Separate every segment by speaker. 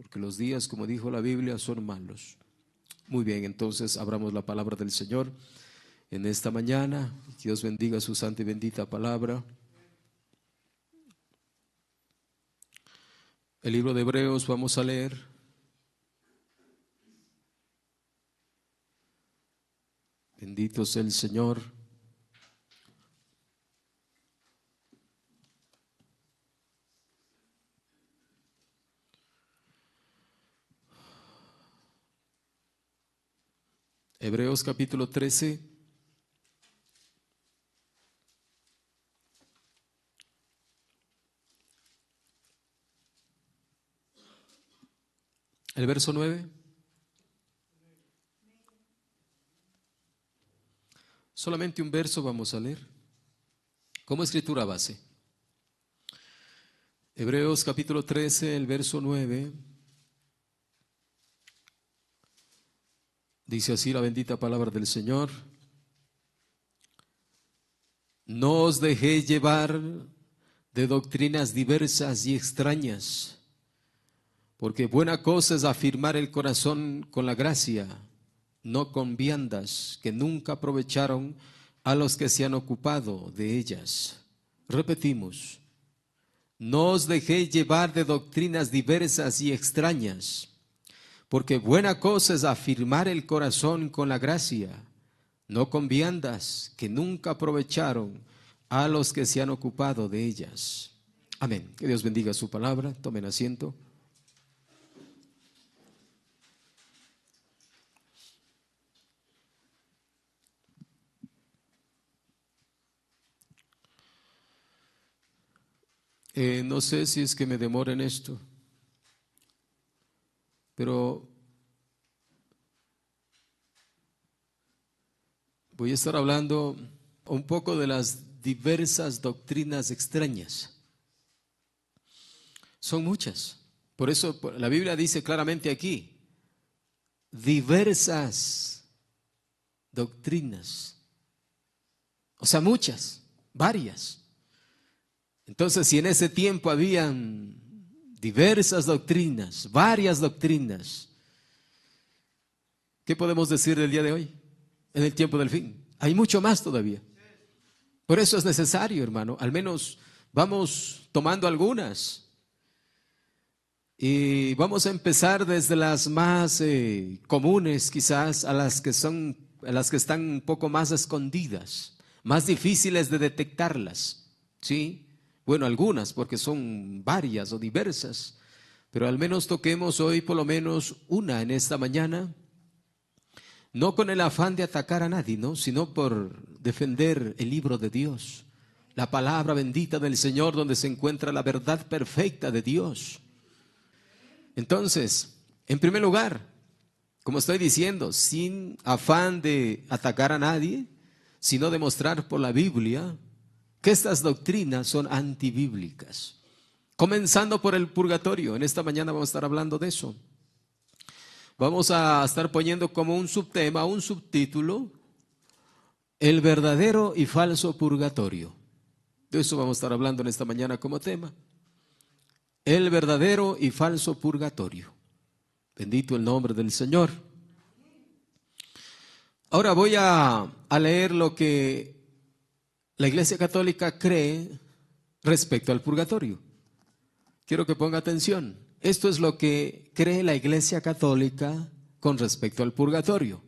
Speaker 1: porque los días, como dijo la Biblia, son malos. Muy bien, entonces abramos la palabra del Señor en esta mañana. Que Dios bendiga su santa y bendita palabra. El libro de Hebreos vamos a leer. Bendito sea el Señor. Hebreos capítulo 13. El verso 9. Solamente un verso vamos a leer como escritura base. Hebreos capítulo 13, el verso 9. Dice así la bendita palabra del Señor: no os dejéis llevar de doctrinas diversas y extrañas, porque buena cosa es afirmar el corazón con la gracia, no con viandas que nunca aprovecharon a los que se han ocupado de ellas. Repetimos: no os dejéis llevar de doctrinas diversas y extrañas, porque buena cosa es afirmar el corazón con la gracia, no con viandas que nunca aprovecharon a los que se han ocupado de ellas. Amén. Que Dios bendiga su palabra. Tomen asiento. No sé si es que me demora en esto, pero voy a estar hablando un poco de las diversas doctrinas extrañas. Son muchas. Por eso la Biblia dice claramente aquí: diversas doctrinas. O sea, muchas, varias. Entonces, si en ese tiempo habían diversas doctrinas, varias doctrinas, ¿qué podemos decir del día de hoy? En el tiempo del fin hay mucho más todavía. Por eso es necesario, hermano, al menos vamos tomando algunas. Y vamos a empezar desde las más comunes, quizás, a las que están un poco más escondidas, más difíciles de detectarlas, ¿sí? Bueno, algunas, porque son varias o diversas, pero al menos toquemos hoy por lo menos una en esta mañana, no con el afán de atacar a nadie, ¿no?, sino por defender el libro de Dios, la palabra bendita del Señor, donde se encuentra la verdad perfecta de Dios. Entonces, en primer lugar, como estoy diciendo, sin afán de atacar a nadie, sino demostrar por la Biblia que estas doctrinas son antibíblicas. Comenzando por el purgatorio. En esta mañana vamos a estar hablando de eso. Vamos a estar poniendo como un subtema, un subtítulo: el verdadero y falso purgatorio. De eso vamos a estar hablando en esta mañana como tema. El verdadero y falso purgatorio. Bendito el nombre del Señor. Ahora voy a leer lo que la Iglesia Católica cree respecto al purgatorio. Quiero que ponga atención. Esto es lo que cree la Iglesia Católica con respecto al purgatorio.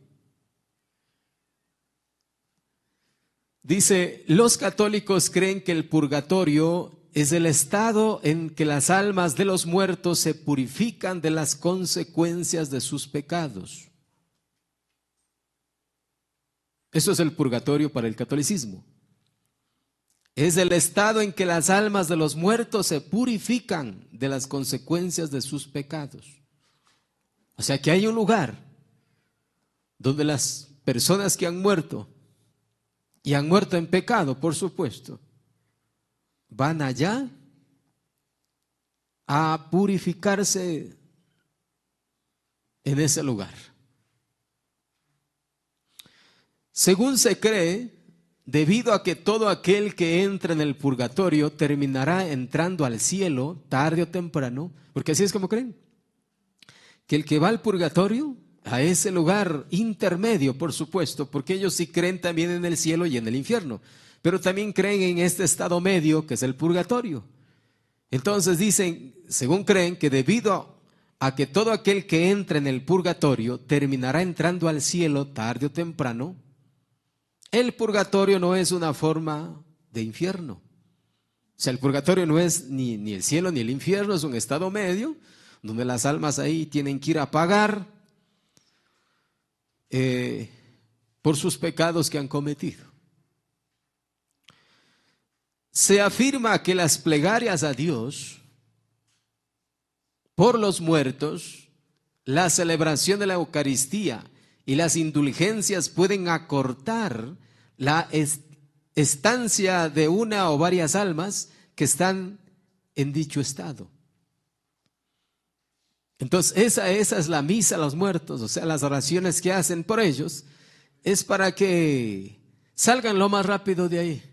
Speaker 1: Dice: los católicos creen que el purgatorio es el estado en que las almas de los muertos se purifican de las consecuencias de sus pecados. Eso es el purgatorio para el catolicismo. Es el estado en que las almas de los muertos se purifican de las consecuencias de sus pecados. O sea que hay un lugar donde las personas que han muerto, y han muerto en pecado, por supuesto, van allá a purificarse en ese lugar. Según se cree, debido a que todo aquel que entra en el purgatorio terminará entrando al cielo tarde o temprano, porque así es como creen. que el que va al purgatorio, a ese lugar intermedio, por supuesto, porque ellos sí creen también en el cielo y en el infierno, pero también creen en este estado medio que es el purgatorio. Entonces dicen, según creen, que debido a que todo aquel que entra en el purgatorio terminará entrando al cielo tarde o temprano, el purgatorio no es una forma de infierno. O sea, el purgatorio no es ni el cielo ni el infierno, es un estado medio, donde las almas ahí tienen que ir a pagar por sus pecados que han cometido. Se afirma que las plegarias a Dios por los muertos, la celebración de la Eucaristía y las indulgencias pueden acortar la estancia de una o varias almas que están en dicho estado. Entonces esa es la misa a los muertos, o sea, las oraciones que hacen por ellos es para que salgan lo más rápido de ahí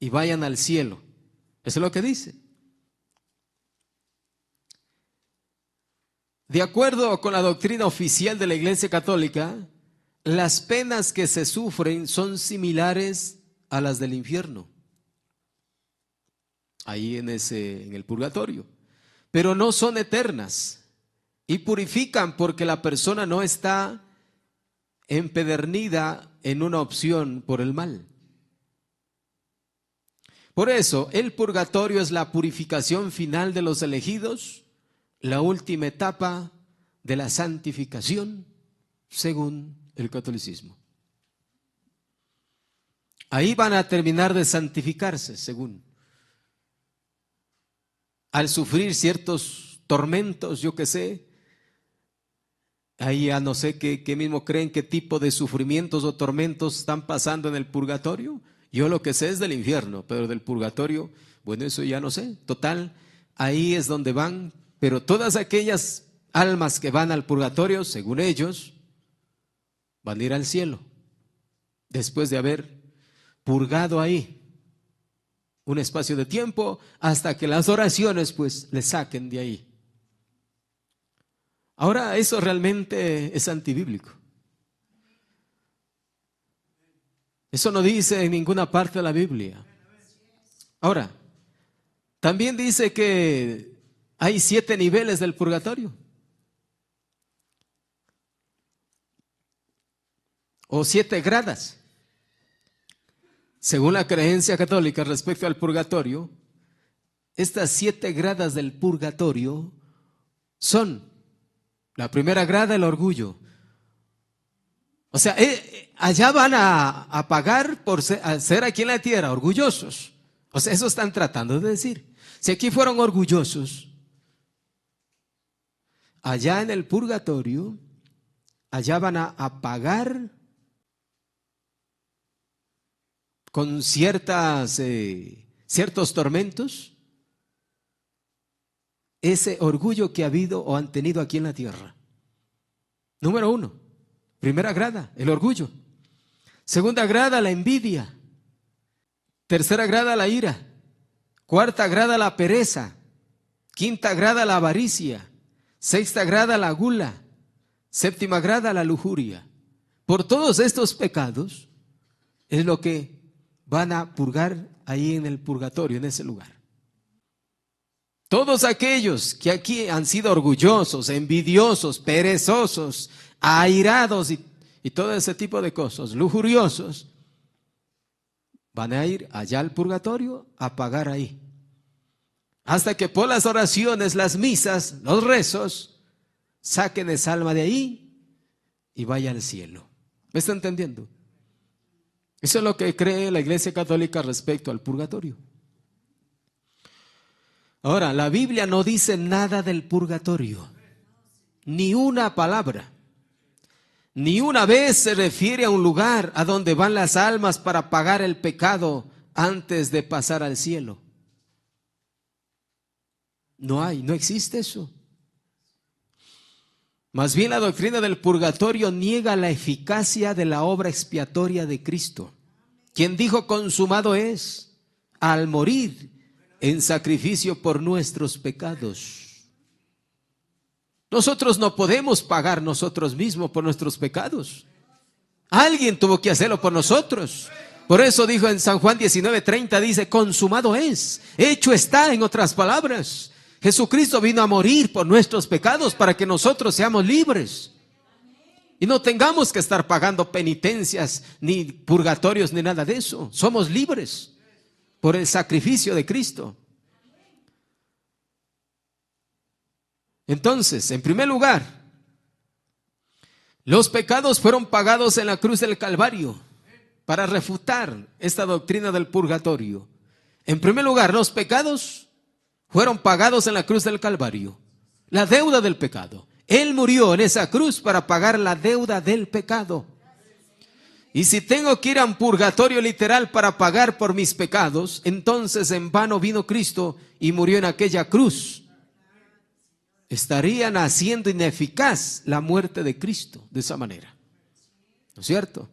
Speaker 1: y vayan al cielo. Eso es lo que dice. De acuerdo con la doctrina oficial de la Iglesia Católica, las penas que se sufren son similares a las del infierno, ahí en el purgatorio, pero no son eternas y purifican porque la persona no está empedernida en una opción por el mal. Por eso, el purgatorio es la purificación final de los elegidos, la última etapa de la santificación, según el catolicismo. Ahí van a terminar de santificarse, según. Al sufrir ciertos tormentos, yo qué sé, ahí ya no sé qué mismo creen qué tipo de sufrimientos o tormentos están pasando en el purgatorio. Yo lo que sé es del infierno, pero del purgatorio, bueno, eso ya no sé. Total, ahí es donde van, pero todas aquellas almas que van al purgatorio, según ellos, van a ir al cielo, después de haber purgado ahí un espacio de tiempo hasta que las oraciones pues les saquen de ahí. Ahora, eso realmente es antibíblico. Eso no dice en ninguna parte de la Biblia. Ahora, también dice que hay 7 niveles del purgatorio. O 7 gradas. Según la creencia católica respecto al purgatorio, estas 7 gradas del purgatorio son: la primera grada, el orgullo. O sea, allá van a pagar por ser aquí en la tierra orgullosos. O sea, eso están tratando de decir. Si aquí fueron orgullosos, allá en el purgatorio, allá van a pagar con ciertos tormentos ese orgullo que ha habido o han tenido aquí en la tierra. Número 1, primera grada, el orgullo. Segunda grada, la envidia. Tercera grada, la ira. Cuarta grada, la pereza. Quinta grada, la avaricia. Sexta grada, la gula. Séptima grada, la lujuria. Por todos estos pecados es lo que van a purgar ahí en el purgatorio, en ese lugar. Todos aquellos que aquí han sido orgullosos, envidiosos, perezosos, airados y todo ese tipo de cosas, lujuriosos, van a ir allá al purgatorio a pagar ahí. Hasta que por las oraciones, las misas, los rezos, saquen esa alma de ahí y vaya al cielo. ¿Me está entendiendo? Eso es lo que cree la Iglesia Católica respecto al purgatorio. Ahora, la Biblia no dice nada del purgatorio, ni una palabra. Ni una vez se refiere a un lugar a donde van las almas para pagar el pecado antes de pasar al cielo. No existe eso. Más bien la doctrina del purgatorio niega la eficacia de la obra expiatoria de Cristo, quien dijo consumado es, al morir en sacrificio por nuestros pecados. Nosotros no podemos pagar nosotros mismos por nuestros pecados. Alguien tuvo que hacerlo por nosotros. Por eso dijo en San Juan 19:30, dice, consumado es, hecho está, en otras palabras. Jesucristo vino a morir por nuestros pecados para que nosotros seamos libres. Y no tengamos que estar pagando penitencias, ni purgatorios, ni nada de eso. Somos libres por el sacrificio de Cristo. Entonces, en primer lugar, los pecados fueron pagados en la cruz del Calvario para refutar esta doctrina del purgatorio. En primer lugar, los pecados fueron pagados en la cruz del Calvario. La deuda del pecado. Él murió en esa cruz para pagar la deuda del pecado. Y si tengo que ir a un purgatorio literal para pagar por mis pecados, entonces en vano vino Cristo y murió en aquella cruz. Estarían haciendo ineficaz la muerte de Cristo de esa manera. ¿No es cierto?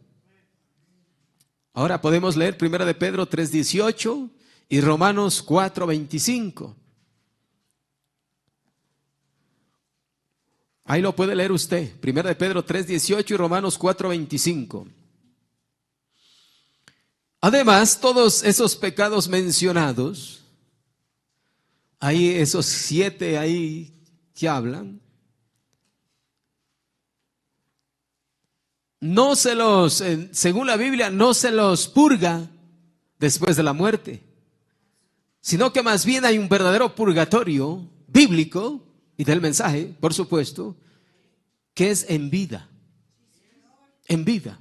Speaker 1: Ahora podemos leer 1 de Pedro 3:18 y Romanos 4:25. Ahí lo puede leer usted. 1 de Pedro 3:18 y Romanos 4:25. Además, todos esos pecados mencionados, hay esos 7 ahí que hablan, no se los, según la Biblia, no se los purga después de la muerte, sino que más bien hay un verdadero purgatorio bíblico y del mensaje, por supuesto, que es en vida. En vida.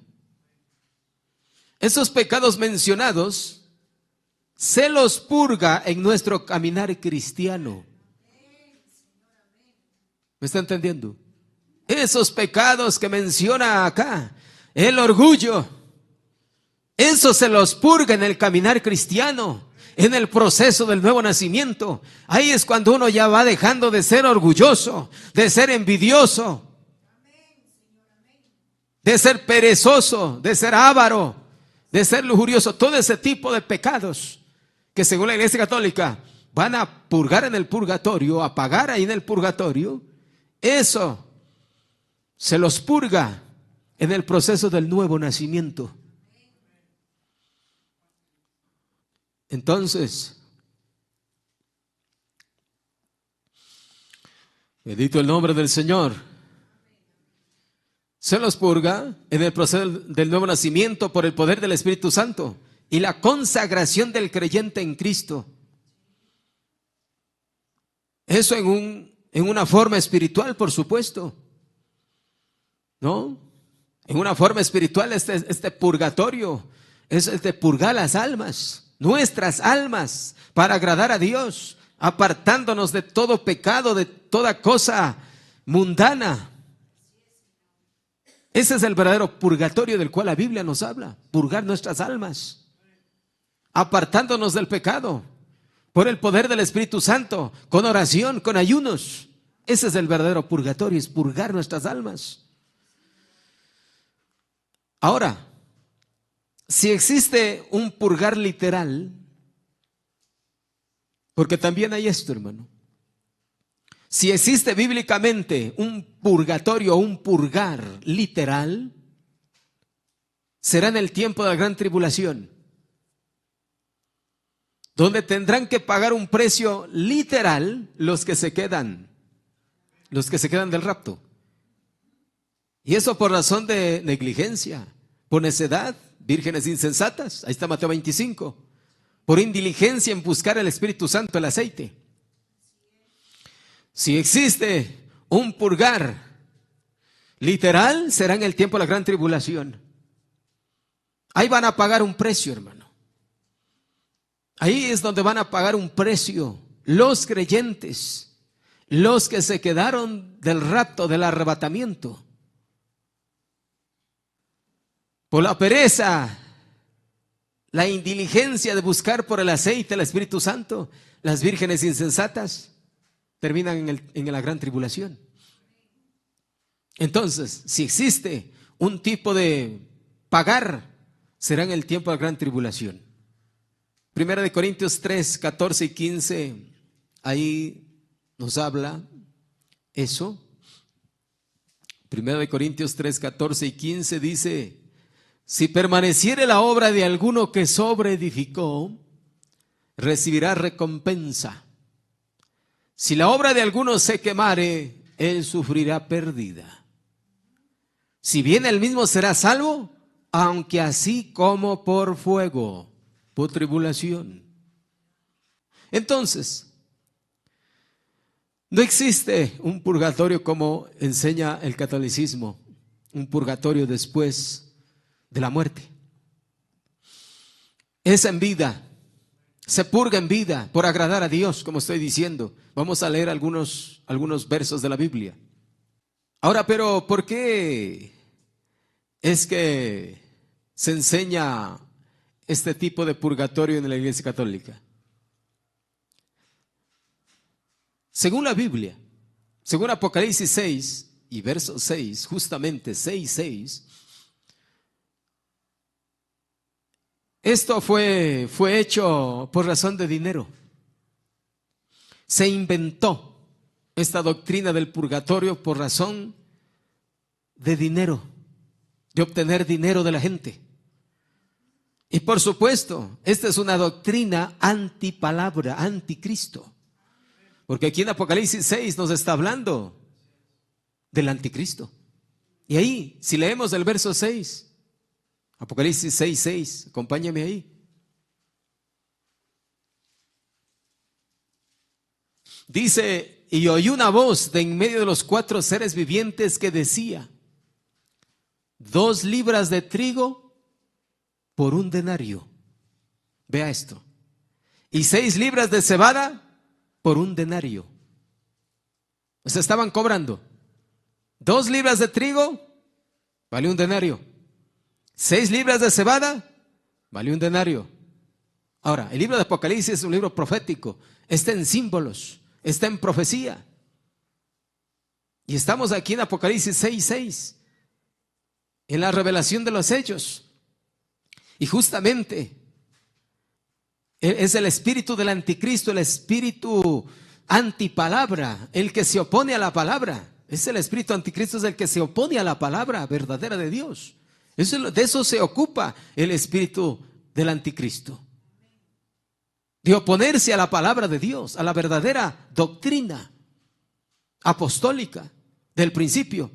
Speaker 1: Esos pecados mencionados se los purga en nuestro caminar cristiano. ¿Me está entendiendo? Esos pecados que menciona acá, el orgullo, eso se los purga en el caminar cristiano, en el proceso del nuevo nacimiento. Ahí es cuando uno ya va dejando de ser orgulloso, de ser envidioso, de ser perezoso, de ser avaro, de ser lujurioso. Todo ese tipo de pecados que según la Iglesia Católica van a purgar en el purgatorio, a pagar ahí en el purgatorio, eso se los purga en el proceso del nuevo nacimiento. Entonces, bendito el nombre del Señor. Se los purga en el proceso del nuevo nacimiento por el poder del Espíritu Santo y la consagración del creyente en Cristo. Eso en una forma espiritual, por supuesto, ¿no? En una forma espiritual este purgatorio es de purgar las almas, nuestras almas, para agradar a Dios, apartándonos de todo pecado, de toda cosa mundana. Ese es el verdadero purgatorio del cual la Biblia nos habla, purgar nuestras almas, apartándonos del pecado, por el poder del Espíritu Santo, con oración, con ayunos. Ese es el verdadero purgatorio, es purgar nuestras almas. Ahora, si existe un purgar literal, porque también hay esto, hermano. Si existe bíblicamente un purgatorio o un purgar literal, será en el tiempo de la gran tribulación, donde tendrán que pagar un precio literal los que se quedan del rapto. Y eso por razón de negligencia, por necedad, vírgenes insensatas. Ahí está Mateo 25. Por indiligencia en buscar el Espíritu Santo, el aceite. Si existe un purgar literal, será en el tiempo de la gran tribulación. Ahí van a pagar un precio, hermano. Ahí es donde van a pagar un precio los creyentes, los que se quedaron del rapto, del arrebatamiento. Por la pereza, la indiligencia de buscar por el aceite, el Espíritu Santo, las vírgenes insensatas terminan en la gran tribulación. Entonces, si existe un tipo de pagar, será en el tiempo de la gran tribulación. 1 Corintios 3, 14 y 15, ahí nos habla eso. Primera de Corintios 3, 14 y 15 dice: si permaneciere la obra de alguno que sobreedificó, recibirá recompensa. Si la obra de alguno se quemare, él sufrirá pérdida. Si bien él mismo será salvo, aunque así como por fuego, por tribulación. Entonces, no existe un purgatorio como enseña el catolicismo, un purgatorio después de la muerte. Es en vida, se purga en vida por agradar a Dios, como estoy diciendo. Vamos a leer algunos versos de la Biblia. Ahora, pero ¿por qué es que se enseña este tipo de purgatorio en la Iglesia Católica? Según la Biblia, según Apocalipsis 6 y verso 6, justamente 6:6, esto fue hecho por razón de dinero. Se inventó esta doctrina del purgatorio por razón de dinero, de obtener dinero de la gente. Y por supuesto, esta es una doctrina antipalabra, anticristo. Porque aquí en Apocalipsis 6 nos está hablando del anticristo. Y ahí, si leemos el verso 6, Apocalipsis 6:6, acompáñame ahí. Dice: y oí una voz de en medio de los 4 seres vivientes que decía: 2 libras de trigo por 1 denario. Vea esto. Y 6 libras de cebada por 1 denario. O sea, estaban cobrando 2 libras de trigo, vale 1 denario. 6 libras de cebada, vale 1 denario. Ahora, el libro de Apocalipsis es un libro profético, está en símbolos, está en profecía. Y estamos aquí en Apocalipsis 6:6, en la revelación de los hechos. Y justamente es el espíritu del anticristo, el espíritu antipalabra, el que se opone a la palabra. Es el espíritu anticristo, es el que se opone a la palabra verdadera de Dios. De eso se ocupa el espíritu del anticristo, de oponerse a la palabra de Dios, a la verdadera doctrina apostólica del principio.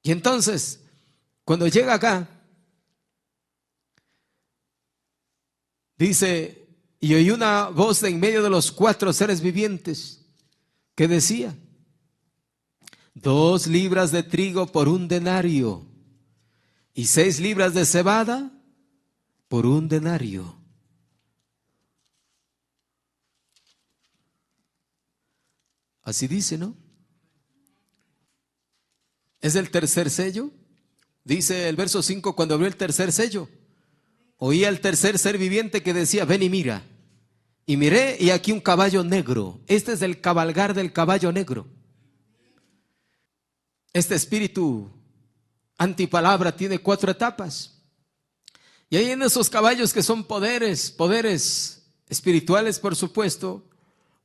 Speaker 1: Y entonces, cuando llega acá, dice: y oí una voz de en medio de los 4 seres vivientes que decía: 2 libras de trigo por 1 denario y 6 libras de cebada por 1 denario. Así dice, ¿no? Es el tercer sello. Dice el verso 5: cuando abrió el tercer sello, oí al tercer ser viviente que decía: ven y mira. Y miré, y aquí un caballo negro. Este es el cabalgar del caballo negro. Este espíritu antipalabra tiene 4 etapas. Y ahí en esos caballos, que son poderes espirituales, por supuesto,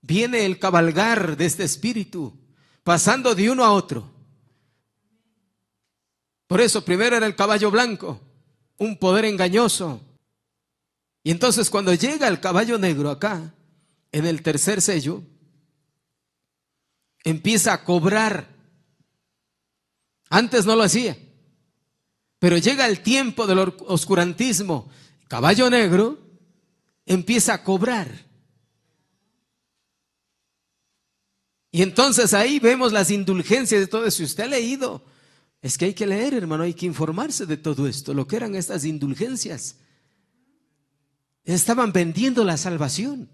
Speaker 1: viene el cabalgar de este espíritu, pasando de uno a otro. Por eso primero era el caballo blanco, un poder engañoso. Y entonces cuando llega el caballo negro acá, en el tercer sello, empieza a cobrar. Antes no lo hacía, pero llega el tiempo del oscurantismo. Caballo negro empieza a cobrar. Y entonces ahí vemos las indulgencias de todo eso. Si usted ha leído, es que hay que leer, hermano, hay que informarse de todo esto, lo que eran estas indulgencias. Estaban vendiendo la salvación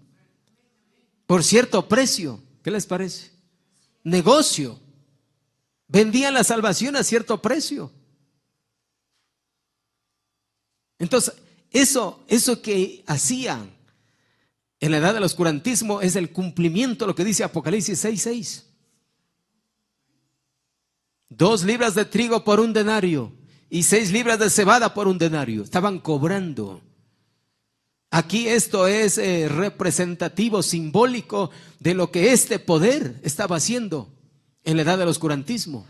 Speaker 1: por cierto precio. ¿Qué les parece? Negocio. Vendían la salvación a cierto precio. Entonces, eso que hacían en la edad del oscurantismo es el cumplimiento de lo que dice Apocalipsis 6:6. 2 libras de trigo por 1 denario y 6 libras de cebada por 1 denario. Estaban cobrando. Aquí esto es representativo, simbólico de lo que este poder estaba haciendo en la edad del oscurantismo.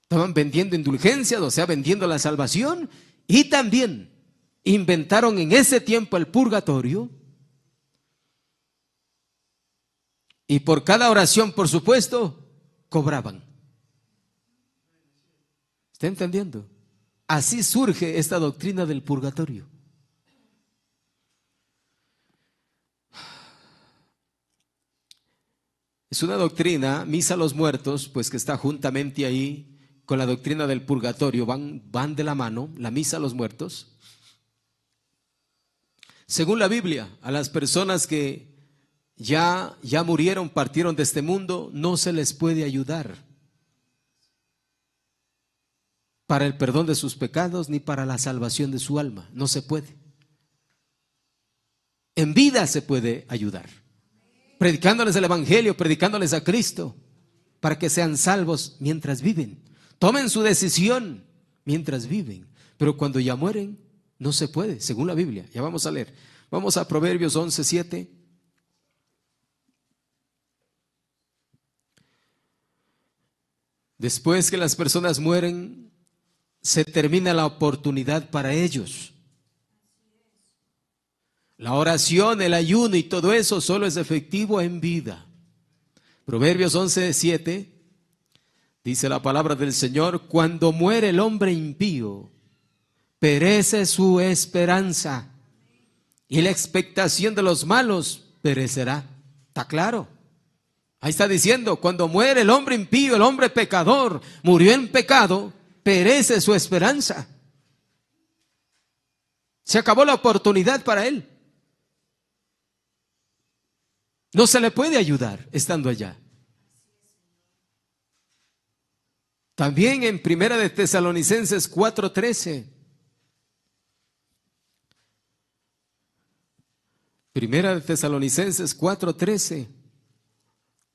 Speaker 1: Estaban vendiendo indulgencias, o sea, vendiendo la salvación, y también inventaron en ese tiempo el purgatorio. Y por cada oración, por supuesto, cobraban. ¿Está entendiendo? Así surge esta doctrina del purgatorio. Es una doctrina, misa a los muertos, pues que está juntamente ahí con la doctrina del purgatorio, van de la mano, la misa a los muertos. Según la Biblia, a las personas que ya murieron, partieron de este mundo, no se les puede ayudar para el perdón de sus pecados ni para la salvación de su alma, no se puede. En vida se puede ayudar, predicándoles el evangelio, predicándoles a Cristo, para que sean salvos mientras viven. Tomen su decisión mientras viven, pero cuando ya mueren, no se puede, según la Biblia. Ya vamos a leer. Vamos a Proverbios 11:7. Después que las personas mueren, se termina la oportunidad para ellos. La oración, el ayuno y todo eso solo es efectivo en vida. Proverbios 11:7 dice la palabra del Señor: cuando muere el hombre impío, perece su esperanza, y la expectación de los malos perecerá. ¿Está claro? Ahí está diciendo, cuando muere el hombre impío, el hombre pecador, murió en pecado, perece su esperanza. Se acabó la oportunidad para él. No se le puede ayudar estando allá. También en Primera de Tesalonicenses 4:13. Primera de Tesalonicenses 4:13.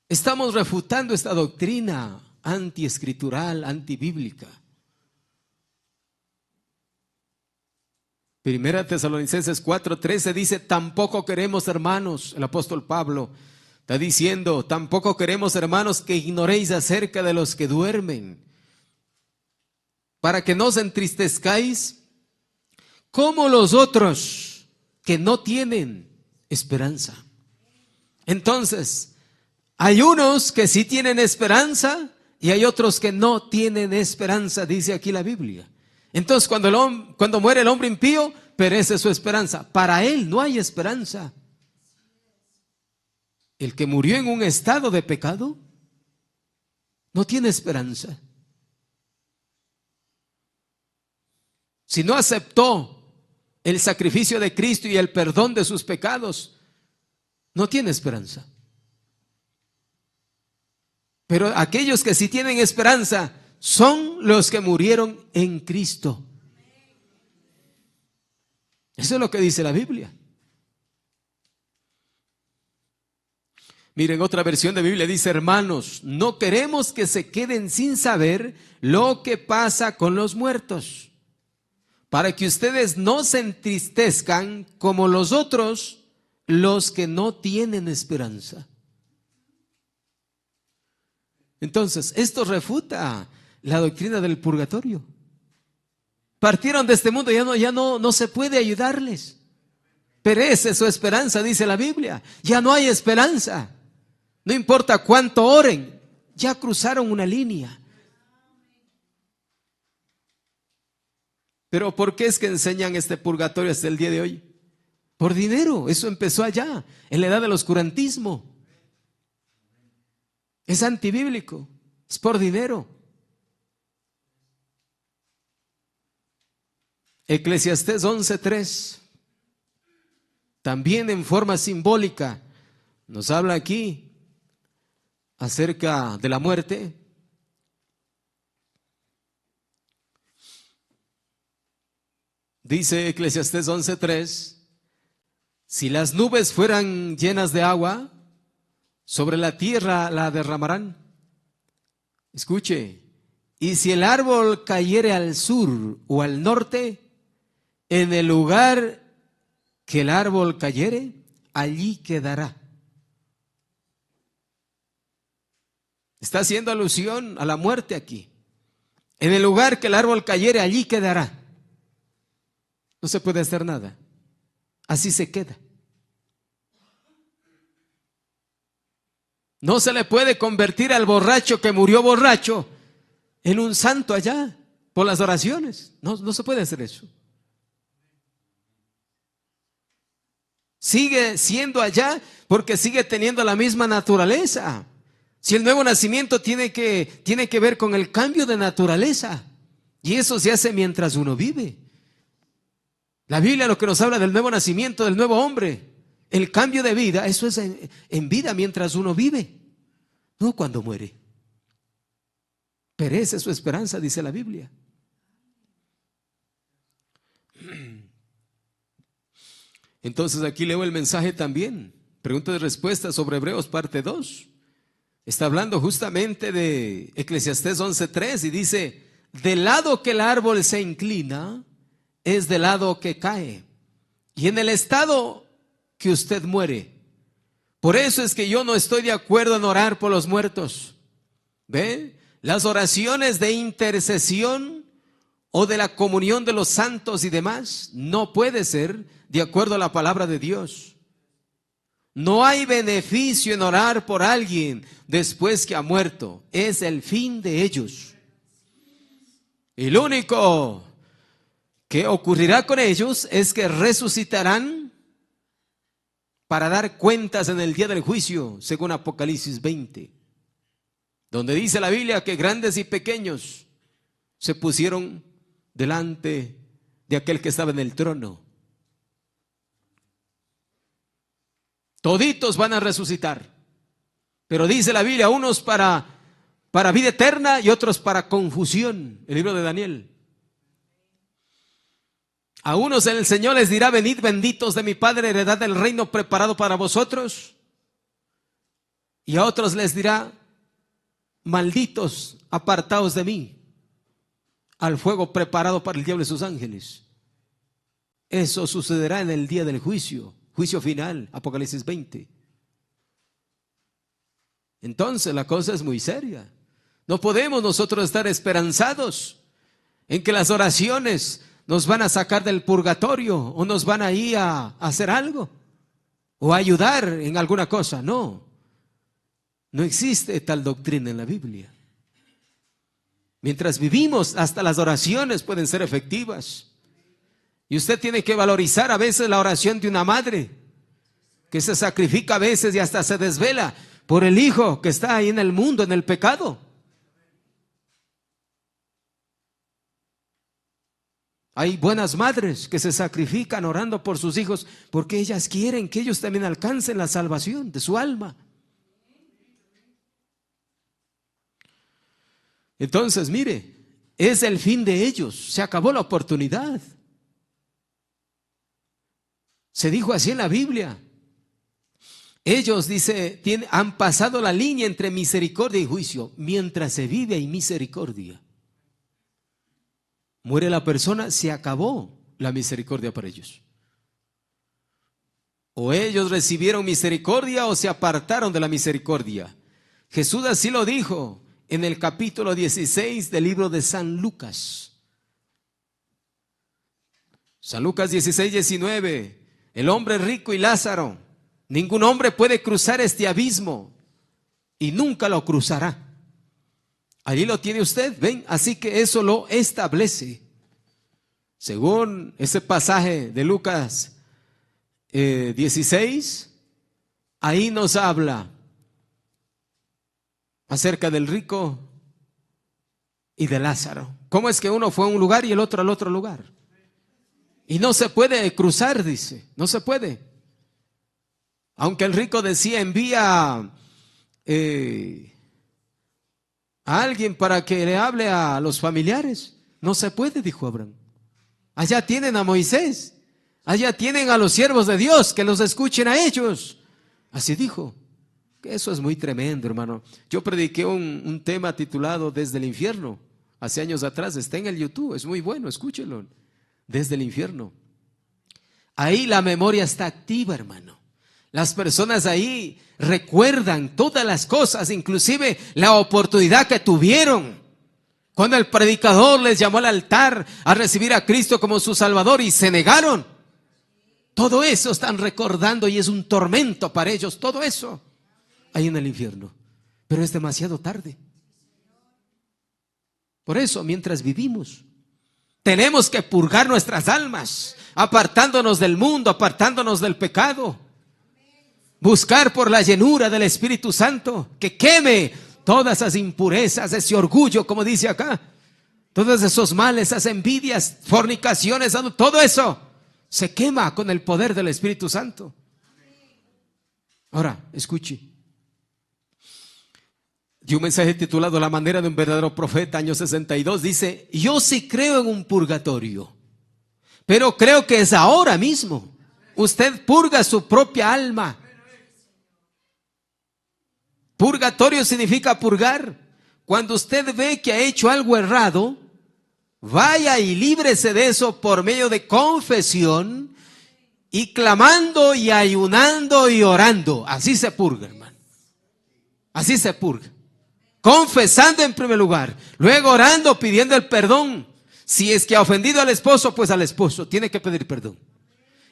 Speaker 1: Estamos refutando esta doctrina antiescritural, antibíblica. Primera de Tesalonicenses 4:13 dice: tampoco queremos, hermanos, el apóstol Pablo está diciendo, tampoco queremos, hermanos, que ignoréis acerca de los que duermen, para que no os entristezcáis como los otros que no tienen esperanza. Entonces, hay unos que sí tienen esperanza y hay otros que no tienen esperanza, dice aquí la Biblia. Entonces, cuando muere el hombre impío, perece su esperanza. Para él no hay esperanza. El que murió en un estado de pecado no tiene esperanza. Si no aceptó el sacrificio de Cristo y el perdón de sus pecados, no tiene esperanza. Pero aquellos que sí tienen esperanza son los que murieron en Cristo. Eso es lo que dice la Biblia. Miren, otra versión de Biblia dice: hermanos, no queremos que se queden sin saber lo que pasa con los muertos, para que ustedes no se entristezcan como los otros, los que no tienen esperanza. Entonces, esto refuta la doctrina del purgatorio. Partieron de este mundo, ya no se puede ayudarles. Perece su esperanza, dice la Biblia. Ya no hay esperanza. No importa cuánto oren, ya cruzaron una línea. Pero ¿por qué es que enseñan este purgatorio hasta el día de hoy? Por dinero. Eso empezó allá, en la edad del oscurantismo. Es antibíblico, es por dinero. Eclesiastés 11:3, también en forma simbólica, nos habla aquí acerca de la muerte. Dice Eclesiastés 11:3, si las nubes fueran llenas de agua, sobre la tierra la derramarán. Escuche, y si el árbol cayere al sur o al norte, en el lugar que el árbol cayere, allí quedará. Está haciendo alusión a la muerte aquí. En el lugar que el árbol cayere, allí quedará. No se puede hacer nada. Así se queda. No se le puede convertir al borracho que murió borracho en un santo allá por las oraciones. No se puede hacer eso. Sigue siendo allá porque sigue teniendo la misma naturaleza. Si el nuevo nacimiento tiene que ver con el cambio de naturaleza, y eso se hace mientras uno vive. La Biblia lo que nos habla del nuevo nacimiento, del nuevo hombre, el cambio de vida, eso es en vida mientras uno vive, no cuando muere. Perece su esperanza, dice la Biblia. Entonces aquí leo el mensaje también. Preguntas y respuestas sobre Hebreos parte 2. Está hablando justamente de Eclesiastés 11:3 y dice: del lado que el árbol se inclina, es del lado que cae, y en el estado que usted muere. Por eso es que yo no estoy de acuerdo en orar por los muertos. ¿Ve? Las oraciones de intercesión o de la comunión de los santos y demás no puede ser de acuerdo a la palabra de Dios. No hay beneficio en orar por alguien después que ha muerto. Es el fin de ellos. Y lo único que ocurrirá con ellos es que resucitarán para dar cuentas en el día del juicio, según Apocalipsis 20, donde dice la Biblia que grandes y pequeños se pusieron delante de aquel que estaba en el trono. Toditos van a resucitar, pero dice la Biblia, unos para vida eterna y otros para confusión. El libro de Daniel. A unos el Señor les dirá: venid benditos de mi Padre, heredad del reino preparado para vosotros. Y a otros les dirá: malditos, apartaos de mí, al fuego preparado para el diablo y sus ángeles. Eso sucederá en el día del juicio, juicio final, Apocalipsis 20. Entonces la cosa es muy seria. No podemos nosotros estar esperanzados en que las oraciones nos van a sacar del purgatorio o nos van a ir a hacer algo o a ayudar en alguna cosa. No existe tal doctrina en la Biblia. Mientras vivimos, hasta las oraciones pueden ser efectivas. Y usted tiene que valorizar a veces la oración de una madre que se sacrifica a veces y hasta se desvela por el hijo que está ahí en el mundo, en el pecado. Hay buenas madres que se sacrifican orando por sus hijos porque ellas quieren que ellos también alcancen la salvación de su alma. Entonces, mire, es el fin de ellos. Se acabó la oportunidad. Se dijo así en la Biblia. Ellos, dice, han pasado la línea entre misericordia y juicio. Mientras se vive hay misericordia. Muere la persona, se acabó la misericordia para ellos. O ellos recibieron misericordia o se apartaron de la misericordia. Jesús así lo dijo en el capítulo 16 del libro de San Lucas. San Lucas 16:19. El hombre rico y Lázaro. Ningún hombre puede cruzar este abismo y nunca lo cruzará. Allí lo tiene usted, ven, así que eso lo establece. Según ese pasaje de Lucas 16, ahí nos habla acerca del rico y de Lázaro. ¿Cómo es que uno fue a un lugar y el otro al otro lugar? Y no se puede cruzar, dice, no se puede. Aunque el rico decía, envía a alguien para que le hable a los familiares. No se puede, dijo Abraham. Allá tienen a Moisés, allá tienen a los siervos de Dios, que los escuchen a ellos. Así dijo. Eso es muy tremendo, hermano. Yo prediqué un tema titulado Desde el infierno, hace años atrás, está en el YouTube, es muy bueno, escúchelo. Desde el infierno. Ahí la memoria está activa, hermano. Las personas ahí recuerdan todas las cosas, inclusive la oportunidad que tuvieron cuando el predicador les llamó al altar a recibir a Cristo como su Salvador y se negaron. Todo eso están recordando y es un tormento para ellos, todo eso ahí en el infierno. Pero es demasiado tarde. Por eso, mientras vivimos, tenemos que purgar nuestras almas, apartándonos del mundo, apartándonos del pecado. Buscar por la llenura del Espíritu Santo, que queme todas esas impurezas, ese orgullo, como dice acá, todos esos males, esas envidias, fornicaciones, todo eso se quema con el poder del Espíritu Santo. Ahora, escuche. Y un mensaje titulado La manera de un verdadero profeta, año 62, dice: yo sí creo en un purgatorio, pero creo que es ahora mismo. Usted purga su propia alma. Purgatorio significa purgar. Cuando usted ve que ha hecho algo errado, vaya y líbrese de eso por medio de confesión y clamando y ayunando y orando. Así se purga, hermano. Así se purga. Confesando en primer lugar, luego orando, pidiendo el perdón. Si es que ha ofendido al esposo, pues al esposo tiene que pedir perdón.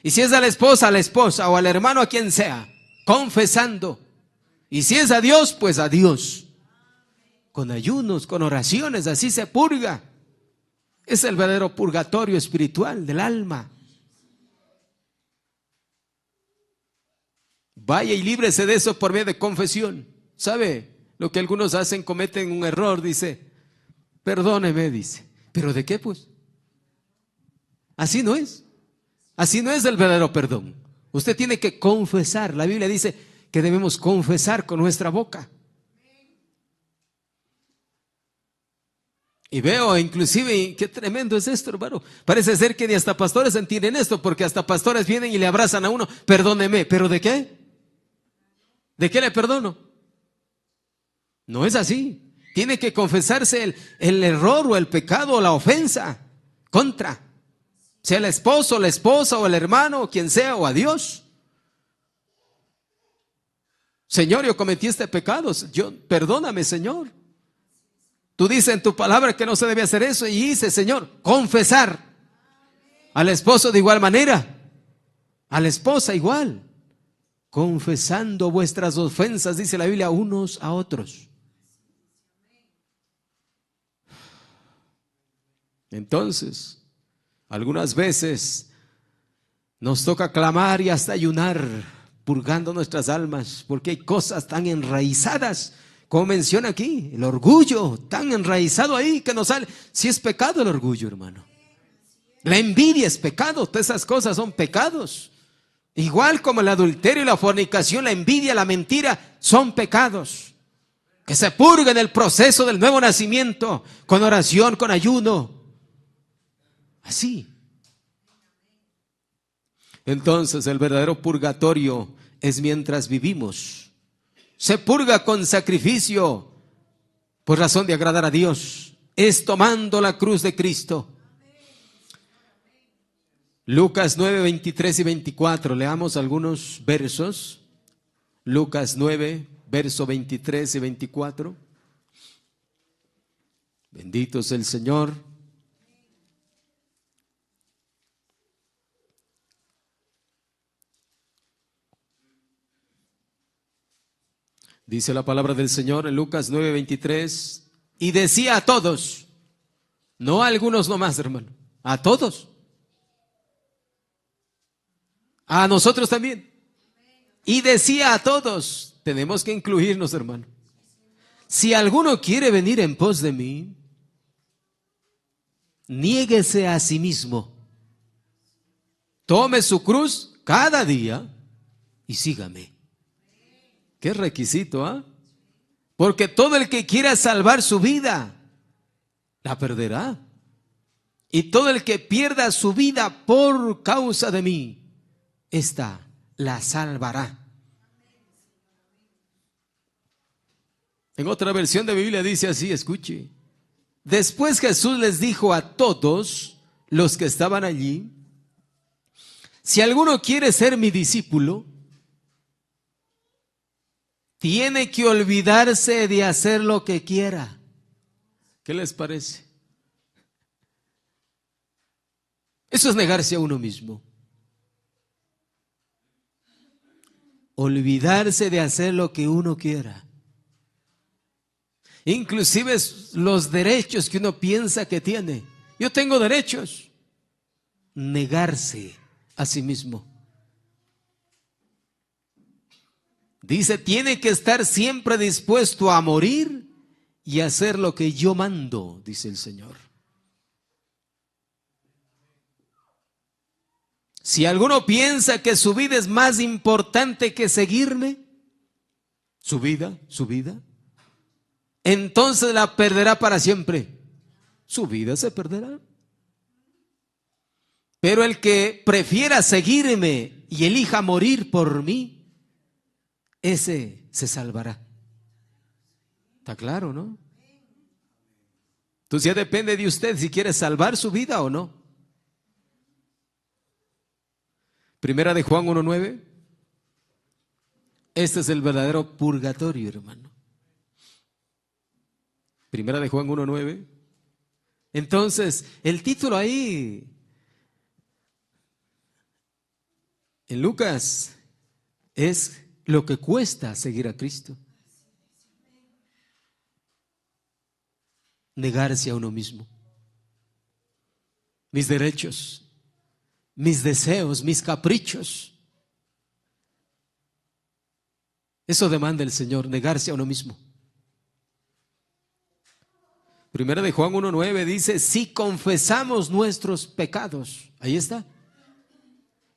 Speaker 1: Y si es a la esposa o al hermano, a quien sea, confesando. Y si es a Dios, pues a Dios. Con ayunos, con oraciones, así se purga. Es el verdadero purgatorio espiritual del alma. Vaya y líbrese de eso por medio de confesión. ¿Sabe lo que algunos hacen? Cometen un error, dice: perdóneme, dice. ¿Pero de qué, pues? Así no es. Así no es el verdadero perdón. Usted tiene que confesar. La Biblia dice que debemos confesar con nuestra boca. Y veo inclusive, qué tremendo es esto, hermano. Parece ser que ni hasta pastores entienden esto, porque hasta pastores vienen y le abrazan a uno: perdóneme. ¿Pero de qué? ¿De qué le perdono? No es así. Tiene que confesarse el error o el pecado o la ofensa contra, sea el esposo, la esposa o el hermano o quien sea, o a Dios. Señor, yo cometí este pecado, perdóname, Señor. Tú dices en tu palabra que no se debe hacer eso, y dice, Señor, confesar. Al esposo de igual manera, a la esposa igual, confesando vuestras ofensas, dice la Biblia, unos a otros. Entonces, algunas veces nos toca clamar y hasta ayunar, purgando nuestras almas, porque hay cosas tan enraizadas, como menciona aquí, el orgullo tan enraizado ahí que nos sale. Si es pecado el orgullo, hermano. La envidia es pecado, todas esas cosas son pecados. Igual como el adulterio y la fornicación, la envidia, la mentira, son pecados. Que se purga en el proceso del nuevo nacimiento, con oración, con ayuno. Así. Entonces el verdadero purgatorio es mientras vivimos. Se purga con sacrificio por razón de agradar a Dios. Es tomando la cruz de Cristo. Lucas 9, 23 y 24. Leamos algunos versos. Lucas 9, verso 23 y 24. Bendito es el Señor. Dice la palabra del Señor en Lucas 9, 23. Y decía a todos, no a algunos nomás, hermano, a todos. A nosotros también. Y decía a todos, tenemos que incluirnos, hermano. Si alguno quiere venir en pos de mí, niéguese a sí mismo. Tome su cruz cada día y sígame. Qué requisito, ¿ah? Porque todo el que quiera salvar su vida, la perderá. Y todo el que pierda su vida por causa de mí, esta la salvará. En otra versión de Biblia dice así, escuche. Después Jesús les dijo a todos los que estaban allí: si alguno quiere ser mi discípulo, tiene que olvidarse de hacer lo que quiera. ¿Qué les parece? Eso es negarse a uno mismo. Olvidarse de hacer lo que uno quiera. Inclusive los derechos que uno piensa que tiene. Yo tengo derechos. Negarse a sí mismo. Dice, tiene que estar siempre dispuesto a morir y hacer lo que yo mando, dice el Señor. Si alguno piensa que su vida es más importante que seguirme, su vida, entonces la perderá para siempre. Su vida se perderá. Pero el que prefiera seguirme y elija morir por mí, ese se salvará. ¿Está claro, no? Entonces ya depende de usted si quiere salvar su vida o no. Primera de Juan 1:9. Este es el verdadero purgatorio, hermano. Primera de Juan 1:9. Entonces, el título ahí en Lucas es lo que cuesta seguir a Cristo. Negarse a uno mismo. Mis derechos, mis deseos, mis caprichos. Eso demanda el Señor, negarse a uno mismo. Primera de Juan 1:9 dice, si confesamos nuestros pecados, ahí está.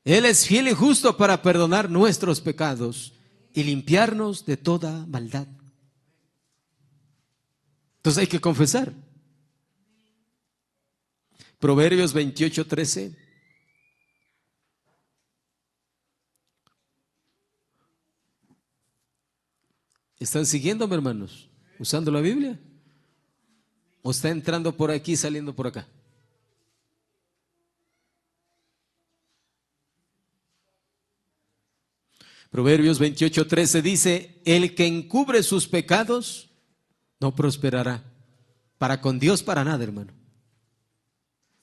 Speaker 1: Él es fiel y justo para perdonar nuestros pecados y limpiarnos de toda maldad. Entonces hay que confesar. Proverbios 28:13. ¿Están siguiéndome, hermanos? ¿Usando la Biblia? ¿O está entrando por aquí y saliendo por acá? Proverbios 28:13 dice, el que encubre sus pecados no prosperará. Para con Dios, para nada, hermano.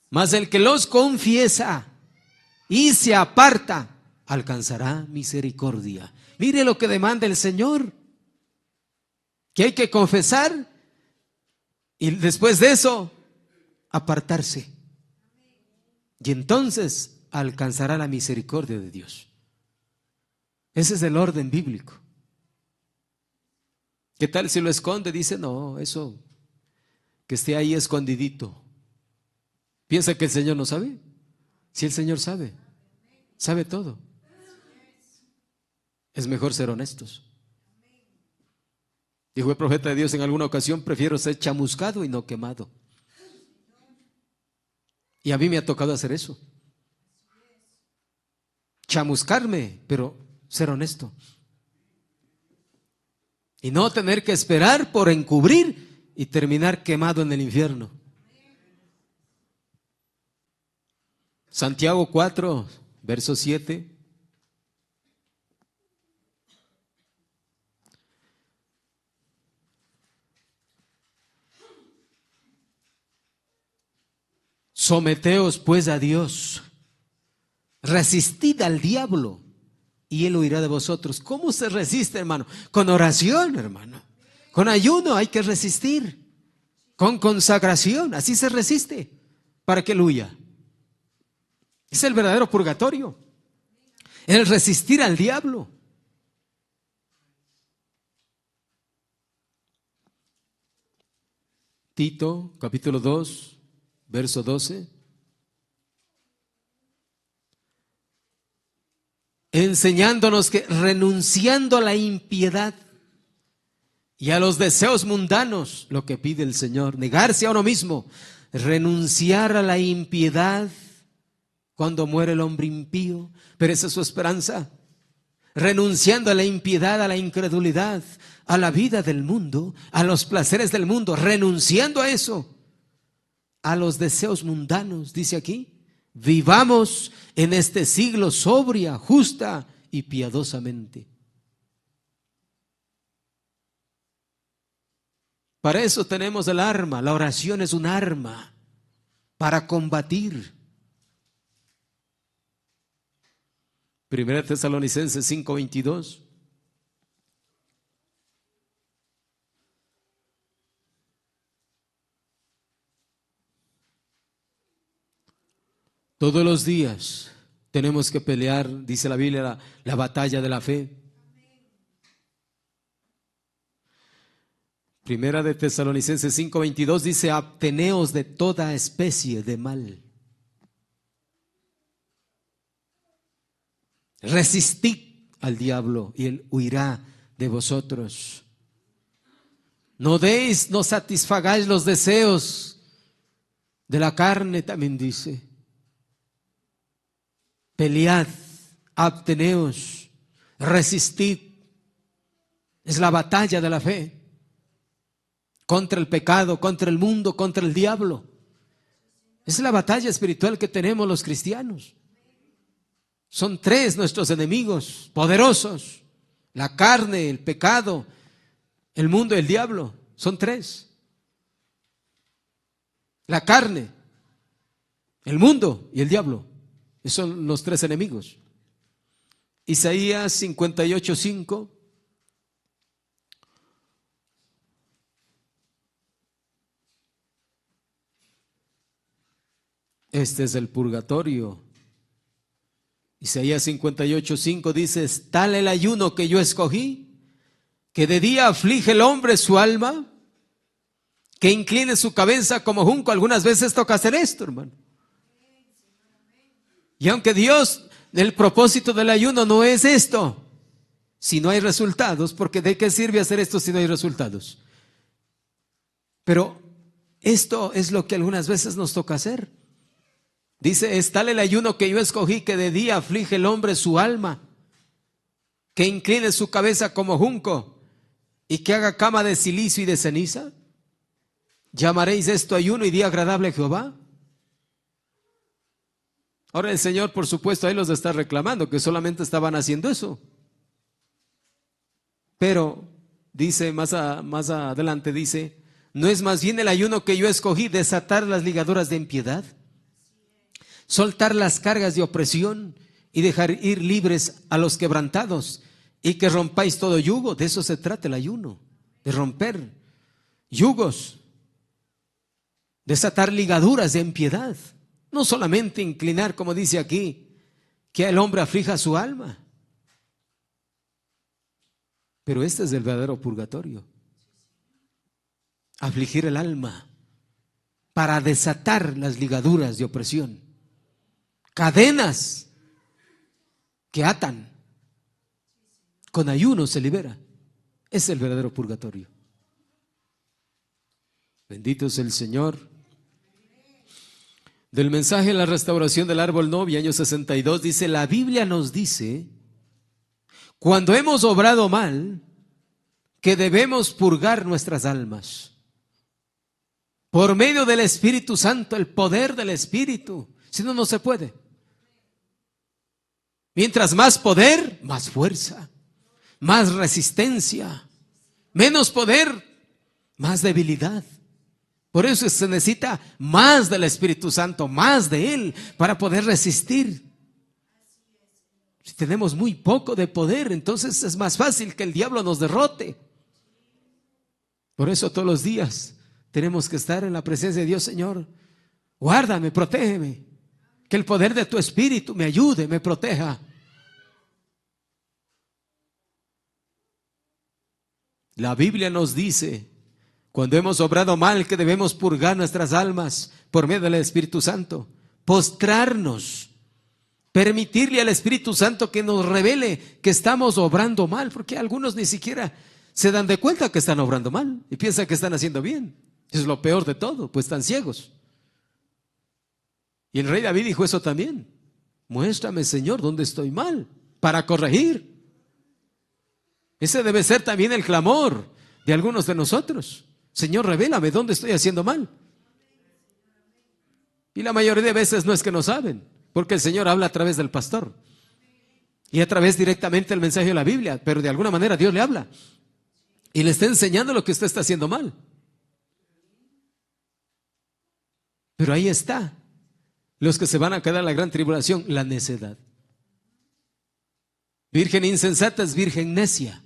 Speaker 1: Mas el que los confiesa y se aparta, alcanzará misericordia. Mire lo que demanda el Señor. Que hay que confesar y después de eso, apartarse. Y entonces alcanzará la misericordia de Dios. Ese es el orden bíblico. ¿Qué tal si lo esconde? Dice, no, eso que esté ahí escondidito. ¿Piensa que el Señor no sabe? Si el Señor sabe, sabe todo. Es mejor ser honestos. Dijo el profeta de Dios en alguna ocasión, prefiero ser chamuscado y no quemado. Y a mí me ha tocado hacer eso. Chamuscarme, pero ser honesto. Y no tener que esperar por encubrir y terminar quemado en el infierno. Santiago 4, verso 7. Someteos pues a Dios, resistid al diablo y él huirá de vosotros. ¿Cómo se resiste, hermano? Con oración, hermano. Con ayuno hay que resistir. Con consagración, así se resiste para que él huya. Es el verdadero purgatorio. El resistir al diablo. Tito, capítulo 2, verso 12. Enseñándonos que renunciando a la impiedad y a los deseos mundanos, lo que pide el Señor, negarse a uno mismo, renunciar a la impiedad cuando muere el hombre impío, pero esa es su esperanza. Renunciando a la impiedad, a la incredulidad, a la vida del mundo, a los placeres del mundo, renunciando a eso, a los deseos mundanos, dice aquí, vivamos en este siglo sobria, justa y piadosamente. Para eso tenemos el arma. La oración es un arma para combatir. Primera Tesalonicenses 5:22. Todos los días tenemos que pelear, dice la Biblia, la batalla de la fe. Primera de Tesalonicenses 5:22 dice: absteneos de toda especie de mal. Resistid al diablo y él huirá de vosotros. No deis, no satisfagáis los deseos de la carne, también dice. Pelead, absteneos, resistid. Es la batalla de la fe contra el pecado, contra el mundo, contra el diablo. Es la batalla espiritual que tenemos los cristianos. Son tres nuestros enemigos poderosos: la carne, el pecado, el mundo y el diablo. Son tres: la carne, el mundo y el diablo. Esos son los tres enemigos. Isaías 58:5. Este es el purgatorio. Isaías 58:5 dice: es tal el ayuno que yo escogí, que de día aflige el hombre su alma, que incline su cabeza como junco. Algunas veces toca hacer esto, hermano. Y aunque Dios, el propósito del ayuno no es esto, si no hay resultados, porque ¿de qué sirve hacer esto si no hay resultados? Pero esto es lo que algunas veces nos toca hacer. Dice: es tal el ayuno que yo escogí, que de día aflige el hombre su alma, que incline su cabeza como junco y que haga cama de cilicio y de ceniza. ¿Llamaréis esto ayuno y día agradable a Jehová? Ahora el Señor, por supuesto, ahí los está reclamando, que solamente estaban haciendo eso. Pero dice más adelante, dice: ¿no es más bien el ayuno que yo escogí desatar las ligaduras de impiedad, soltar las cargas de opresión y dejar ir libres a los quebrantados, y que rompáis todo yugo? De eso se trata el ayuno, de romper yugos, desatar ligaduras de impiedad. No solamente inclinar, como dice aquí, que el hombre aflija su alma. Pero este es el verdadero purgatorio: afligir el alma para desatar las ligaduras de opresión, cadenas que atan. Con ayuno se libera. Es el verdadero purgatorio. Bendito es el Señor. Del mensaje La restauración del árbol novia, año 62, dice: la Biblia nos dice, cuando hemos obrado mal, que debemos purgar nuestras almas por medio del Espíritu Santo, el poder del Espíritu. Si no, no se puede. Mientras más poder, más fuerza, más resistencia. Menos poder, más debilidad. Por eso se necesita más del Espíritu Santo, más de Él, para poder resistir. Si tenemos muy poco de poder, entonces es más fácil que el diablo nos derrote. Por eso todos los días tenemos que estar en la presencia de Dios. Señor, guárdame, protégeme, que el poder de tu Espíritu me ayude, me proteja. La Biblia nos dice, cuando hemos obrado mal, que debemos purgar nuestras almas por medio del Espíritu Santo, postrarnos, permitirle al Espíritu Santo que nos revele que estamos obrando mal, porque algunos ni siquiera se dan de cuenta que están obrando mal y piensan que están haciendo bien. Es lo peor de todo, pues están ciegos. Y el rey David dijo eso también: muéstrame, Señor, dónde estoy mal, para corregir. Ese debe ser también el clamor de algunos de nosotros: Señor, revélame dónde estoy haciendo mal. Y la mayoría de veces no es que no saben, porque el Señor habla a través del pastor y a través directamente del mensaje de la Biblia, pero de alguna manera Dios le habla y le está enseñando lo que usted está haciendo mal. Pero ahí está. Los que se van a quedar en la gran tribulación, la necedad. Virgen insensata es virgen necia.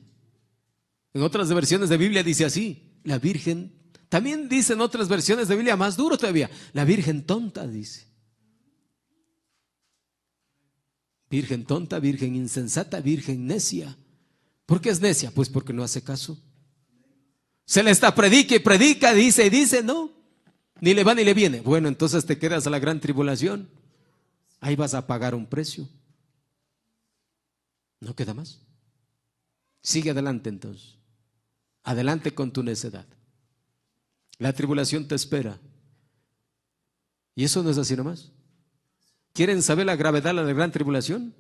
Speaker 1: En otras versiones de Biblia dice así, la virgen, también dice en otras versiones de Biblia más duro todavía, la virgen tonta dice. Virgen tonta, virgen insensata, virgen necia. ¿Por qué es necia? Pues porque no hace caso. Se le está predica y predica, dice y dice, no, ni le va ni le viene. Bueno, entonces te quedas a la gran tribulación. Ahí vas a pagar un precio. No queda más. Sigue adelante entonces. Adelante con tu necedad. La tribulación te espera. Y eso no es así nomás. ¿Quieren saber la gravedad de la gran tribulación?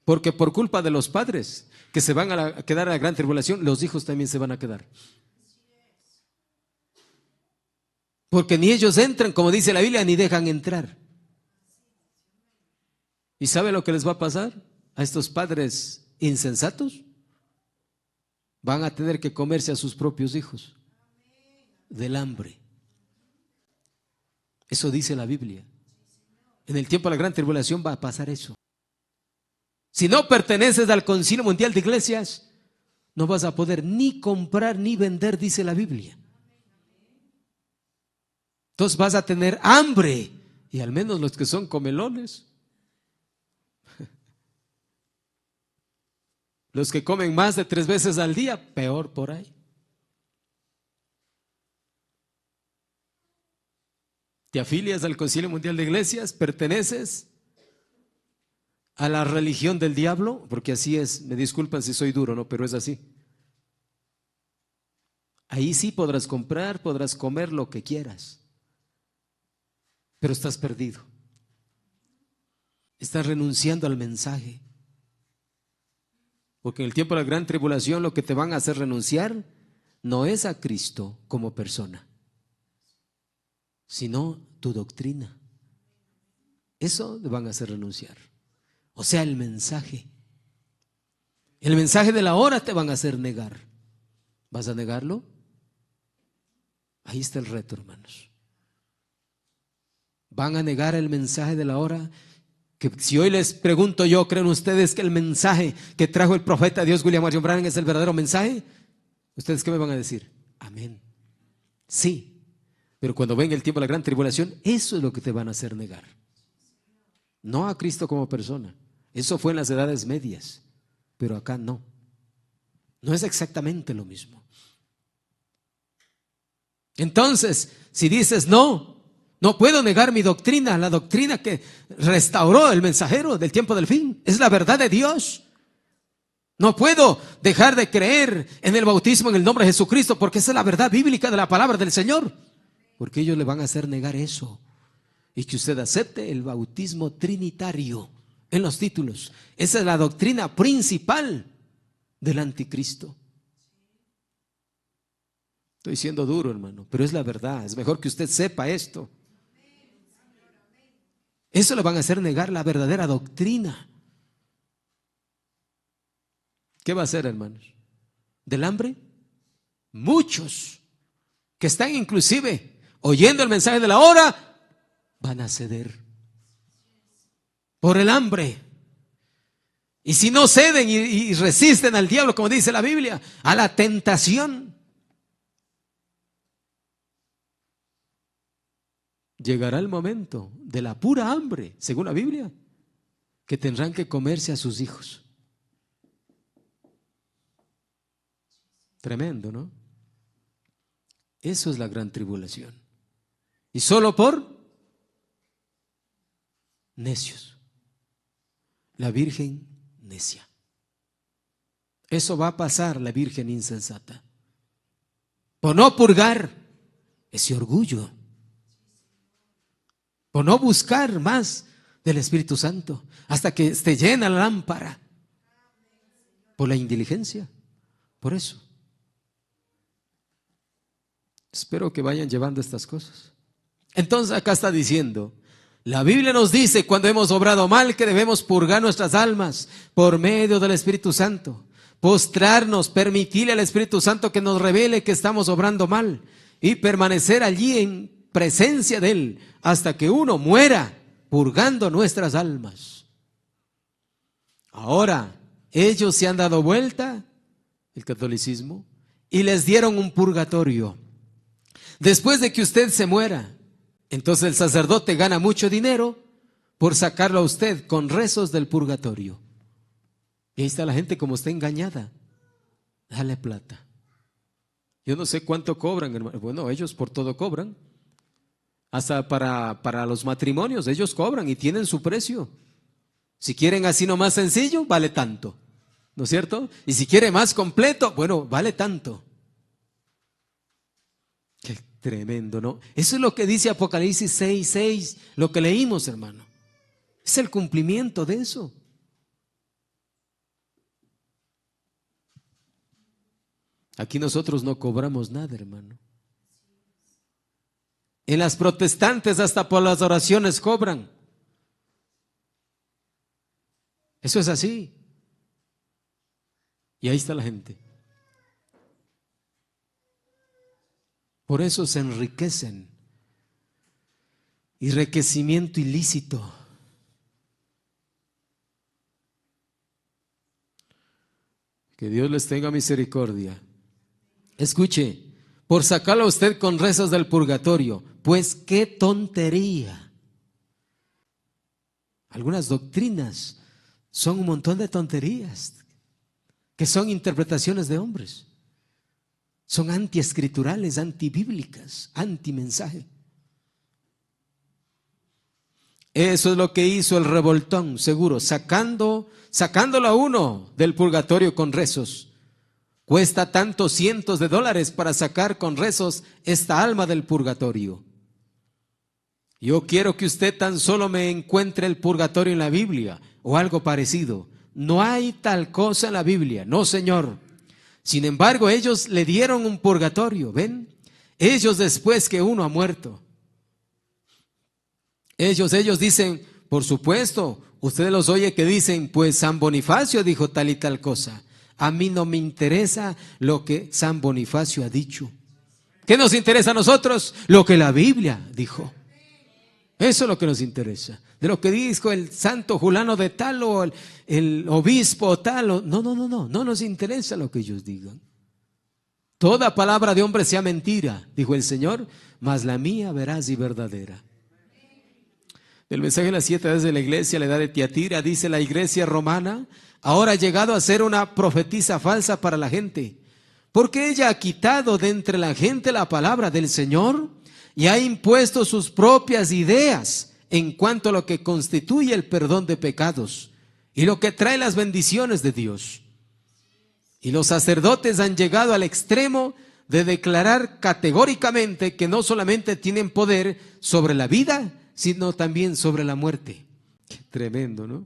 Speaker 1: Porque por culpa de los padres que se van a quedar en la gran tribulación, los hijos también se van a quedar. Porque ni ellos entran, como dice la Biblia, ni dejan entrar. ¿Y sabe lo que les va a pasar a estos padres insensatos? Van a tener que comerse a sus propios hijos del hambre. Eso dice la Biblia. En el tiempo de la gran tribulación va a pasar eso. Si no perteneces al Concilio Mundial de Iglesias, no vas a poder ni comprar ni vender, dice la Biblia. Entonces vas a tener hambre, y al menos los que son comelones, los que comen más de 3 veces al día, peor por ahí. ¿Te afilias al Concilio Mundial de Iglesias? ¿Perteneces a la religión del diablo? Porque así es, me disculpan si soy duro, ¿no? Pero es así. Ahí sí podrás comprar, podrás comer lo que quieras, pero estás perdido. Estás renunciando al mensaje. Porque en el tiempo de la gran tribulación lo que te van a hacer renunciar no es a Cristo como persona, sino tu doctrina. Eso te van a hacer renunciar. O sea, el mensaje. El mensaje de la hora te van a hacer negar. ¿Vas a negarlo? Ahí está el reto, hermanos. ¿Van a negar el mensaje de la hora? Que si hoy les pregunto yo, ¿creen ustedes que el mensaje que trajo el profeta de Dios, William Marion Branham, es el verdadero mensaje? ¿Ustedes qué me van a decir? Amén. Sí, pero cuando venga el tiempo de la gran tribulación, eso es lo que te van a hacer negar. No a Cristo como persona. Eso fue en las edades medias, pero acá no. No es exactamente lo mismo. Entonces, si dices no puedo negar mi doctrina, la doctrina que restauró el mensajero del tiempo del fin, es la verdad de Dios. No puedo dejar de creer en el bautismo en el nombre de Jesucristo, porque esa es la verdad bíblica de la palabra del Señor. Porque ellos le van a hacer negar eso. Y que usted acepte el bautismo trinitario en los títulos. Esa es la doctrina principal del anticristo. Estoy siendo duro, hermano, pero es la verdad. Es mejor que usted sepa esto. Eso le van a hacer negar la verdadera doctrina. ¿Qué va a hacer, hermanos? ¿Del hambre? Muchos que están inclusive oyendo el mensaje de la hora van a ceder por el hambre. Y si no ceden y resisten al diablo, como dice la Biblia, a la tentación, llegará el momento de la pura hambre, según la Biblia, que tendrán que comerse a sus hijos. Tremendo, ¿no? Eso es la gran tribulación. Y solo por necios. La virgen necia. Eso va a pasar, la virgen insensata. Por no purgar ese orgullo. Por no buscar más del Espíritu Santo hasta que esté llena la lámpara. Por la indiligencia. Por eso. Espero que vayan llevando estas cosas. Entonces acá está diciendo, la Biblia nos dice cuando hemos obrado mal que debemos purgar nuestras almas por medio del Espíritu Santo. Postrarnos, permitirle al Espíritu Santo que nos revele que estamos obrando mal y permanecer allí presencia de Él hasta que uno muera purgando nuestras almas. Ahora, ellos se han dado vuelta, el catolicismo, y les dieron un purgatorio. Después de que usted se muera, entonces el sacerdote gana mucho dinero por sacarlo a usted con rezos del purgatorio. Y ahí está la gente como está engañada. Dale plata. Yo no sé cuánto cobran, hermano. Bueno, ellos por todo cobran. Hasta para los matrimonios, ellos cobran y tienen su precio. Si quieren así nomás sencillo, vale tanto. ¿No es cierto? Y si quiere más completo, bueno, vale tanto. Qué tremendo, ¿no? Eso es lo que dice Apocalipsis 6:6, lo que leímos, hermano. Es el cumplimiento de eso. Aquí nosotros no cobramos nada, hermano. En las protestantes hasta por las oraciones cobran. Eso es así. Y ahí está la gente. Por eso se enriquecen. Enriquecimiento ilícito. Que Dios les tenga misericordia. Escuche, por sacarlo a usted con rezos del purgatorio, pues qué tontería. Algunas doctrinas son un montón de tonterías, que son interpretaciones de hombres. Son antiescriturales, antibíblicas, antimensaje. Eso es lo que hizo el revoltón, seguro, sacándolo a uno del purgatorio con rezos. Cuesta tantos cientos de dólares para sacar con rezos esta alma del purgatorio. Yo quiero que usted tan solo me encuentre el purgatorio en la Biblia o algo parecido. No hay tal cosa en la Biblia, no, señor. Sin embargo, ellos le dieron un purgatorio, ¿ven? Ellos después que uno ha muerto. Ellos dicen, por supuesto, ustedes los oye que dicen, pues San Bonifacio dijo tal y tal cosa. A mí no me interesa lo que San Bonifacio ha dicho. ¿Qué nos interesa a nosotros? Lo que la Biblia dijo. Eso es lo que nos interesa. De lo que dijo el santo Julano de tal o el obispo tal. No nos interesa lo que ellos digan. Toda palabra de hombre sea mentira, dijo el Señor, mas la mía veraz y verdadera. Del mensaje de las 7 edades de la iglesia, la edad de Tiatira, dice la iglesia romana, ahora ha llegado a ser una profetisa falsa para la gente, porque ella ha quitado de entre la gente la palabra del Señor y ha impuesto sus propias ideas en cuanto a lo que constituye el perdón de pecados y lo que trae las bendiciones de Dios. Y los sacerdotes han llegado al extremo de declarar categóricamente que no solamente tienen poder sobre la vida, sino también sobre la muerte. Qué tremendo, ¿no?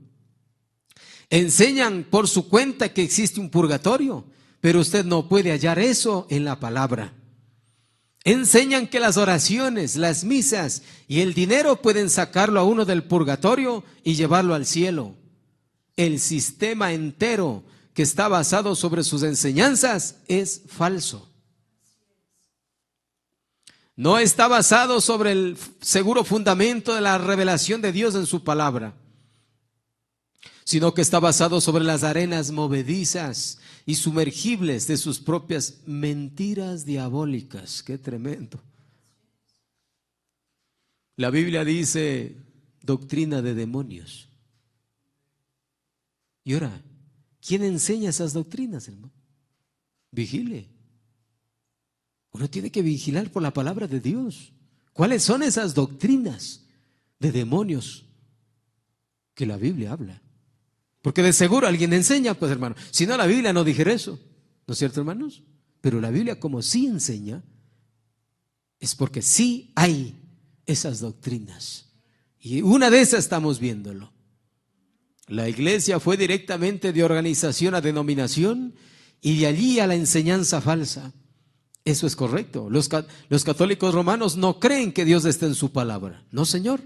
Speaker 1: Enseñan por su cuenta que existe un purgatorio, pero usted no puede hallar eso en la palabra. Enseñan que las oraciones, las misas y el dinero pueden sacarlo a uno del purgatorio y llevarlo al cielo. El sistema entero que está basado sobre sus enseñanzas es falso. No está basado sobre el seguro fundamento de la revelación de Dios en su palabra, sino que está basado sobre las arenas movedizas y sumergibles de sus propias mentiras diabólicas. ¡Qué tremendo! La Biblia dice doctrina de demonios. Y ahora, ¿quién enseña esas doctrinas, hermano? Vigile. Uno tiene que vigilar por la palabra de Dios. ¿Cuáles son esas doctrinas de demonios que la Biblia habla? Porque de seguro alguien enseña, pues hermano. Si no, la Biblia no dijera eso. ¿No es cierto, hermanos? Pero la Biblia, como sí enseña, es porque sí hay esas doctrinas. Y una de esas estamos viéndolo. La iglesia fue directamente de organización a denominación y de allí a la enseñanza falsa. Eso es correcto. Los católicos romanos no creen que Dios esté en su palabra. No, señor.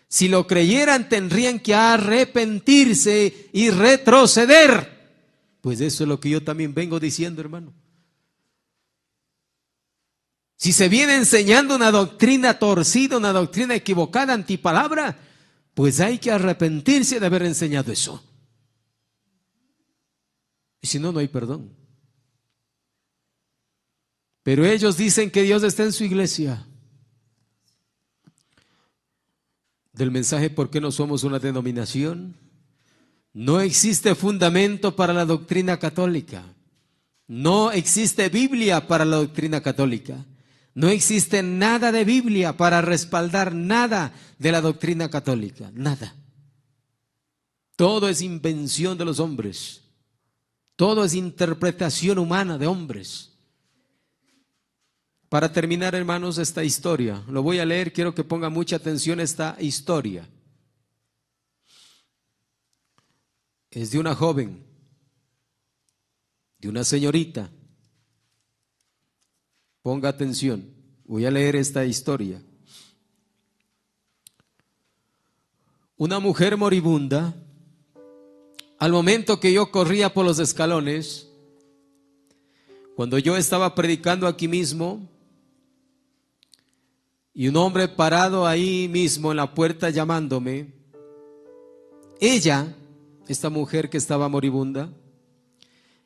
Speaker 1: Si lo creyeran, tendrían que arrepentirse y retroceder. Pues eso es lo que yo también vengo diciendo, hermano. Si se viene enseñando una doctrina torcida, una doctrina equivocada, antipalabra, pues hay que arrepentirse de haber enseñado eso. Y si no, no hay perdón. Pero ellos dicen que Dios está en su iglesia. Del mensaje ¿por qué no somos una denominación? No existe fundamento para la doctrina católica. No existe Biblia para la doctrina católica. No existe nada de Biblia para respaldar nada de la doctrina católica. Nada. Todo es invención de los hombres. Todo es interpretación humana de hombres. Para terminar, hermanos, esta historia, lo voy a leer, quiero que ponga mucha atención a esta historia. Es de una joven, de una señorita. Ponga atención, voy a leer esta historia. Una mujer moribunda, al momento que yo corría por los escalones, cuando yo estaba predicando aquí mismo, y un hombre parado ahí mismo en la puerta llamándome, ella, esta mujer que estaba moribunda,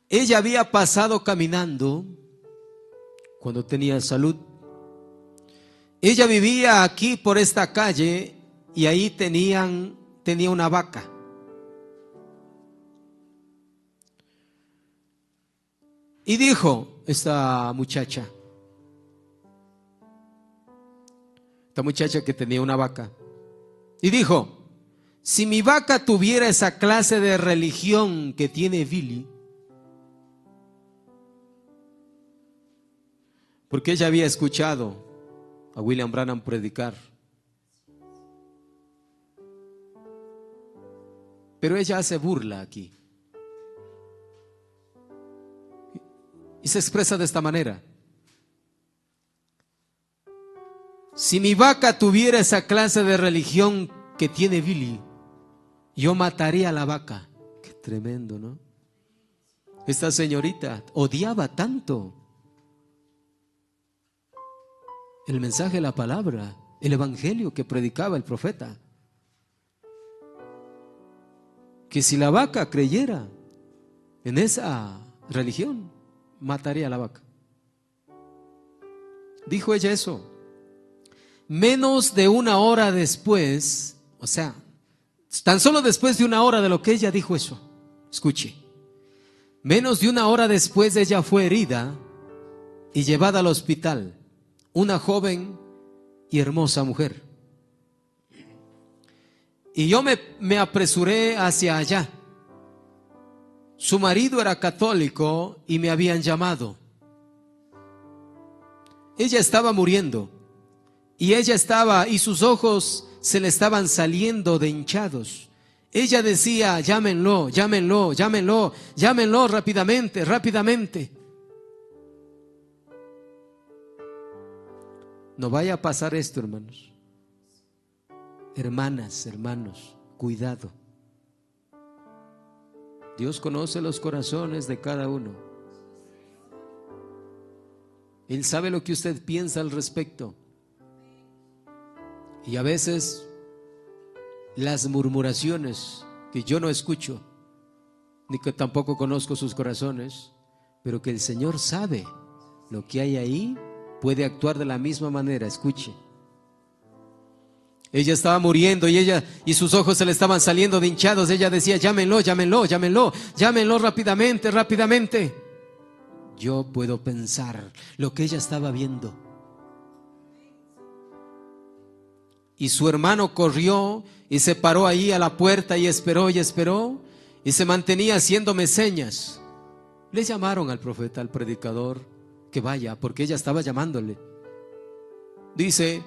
Speaker 1: ella había pasado caminando cuando tenía salud. Ella vivía aquí por esta calle y ahí tenía una vaca. Y dijo esta muchacha que tenía una vaca, y dijo: si mi vaca tuviera esa clase de religión que tiene Billy, porque ella había escuchado a William Branham predicar, pero ella hace burla aquí y se expresa de esta manera: si mi vaca tuviera esa clase de religión que tiene Billy, yo mataría a la vaca. Qué tremendo, ¿no? Esta señorita odiaba tanto el mensaje de la palabra, el evangelio que predicaba el profeta, que si la vaca creyera en esa religión, mataría a la vaca. Dijo ella eso. Menos de una hora después, o sea, tan solo después de una hora de lo que ella dijo eso, escuche, menos de una hora después ella fue herida y llevada al hospital, una joven y hermosa mujer. Y yo me apresuré hacia allá. Su marido era católico y me habían llamado. Ella estaba muriendo y sus ojos se le estaban saliendo de hinchados. Ella decía: llámenlo, llámenlo, llámenlo, llámenlo rápidamente, rápidamente. No vaya a pasar esto, hermanos. Hermanas, hermanos, cuidado. Dios conoce los corazones de cada uno. Él sabe lo que usted piensa al respecto. Y a veces las murmuraciones que yo no escucho, ni que tampoco conozco sus corazones, pero que el Señor sabe lo que hay ahí, puede actuar de la misma manera. Escuche. Ella estaba muriendo y sus ojos se le estaban saliendo de hinchados. Ella decía: llámenlo, llámenlo, llámenlo, llámenlo rápidamente, rápidamente. Yo puedo pensar lo que ella estaba viendo. Y su hermano corrió y se paró ahí a la puerta y esperó y se mantenía haciéndome señas. Le llamaron al profeta, al predicador, que vaya, porque ella estaba llamándole. Dice,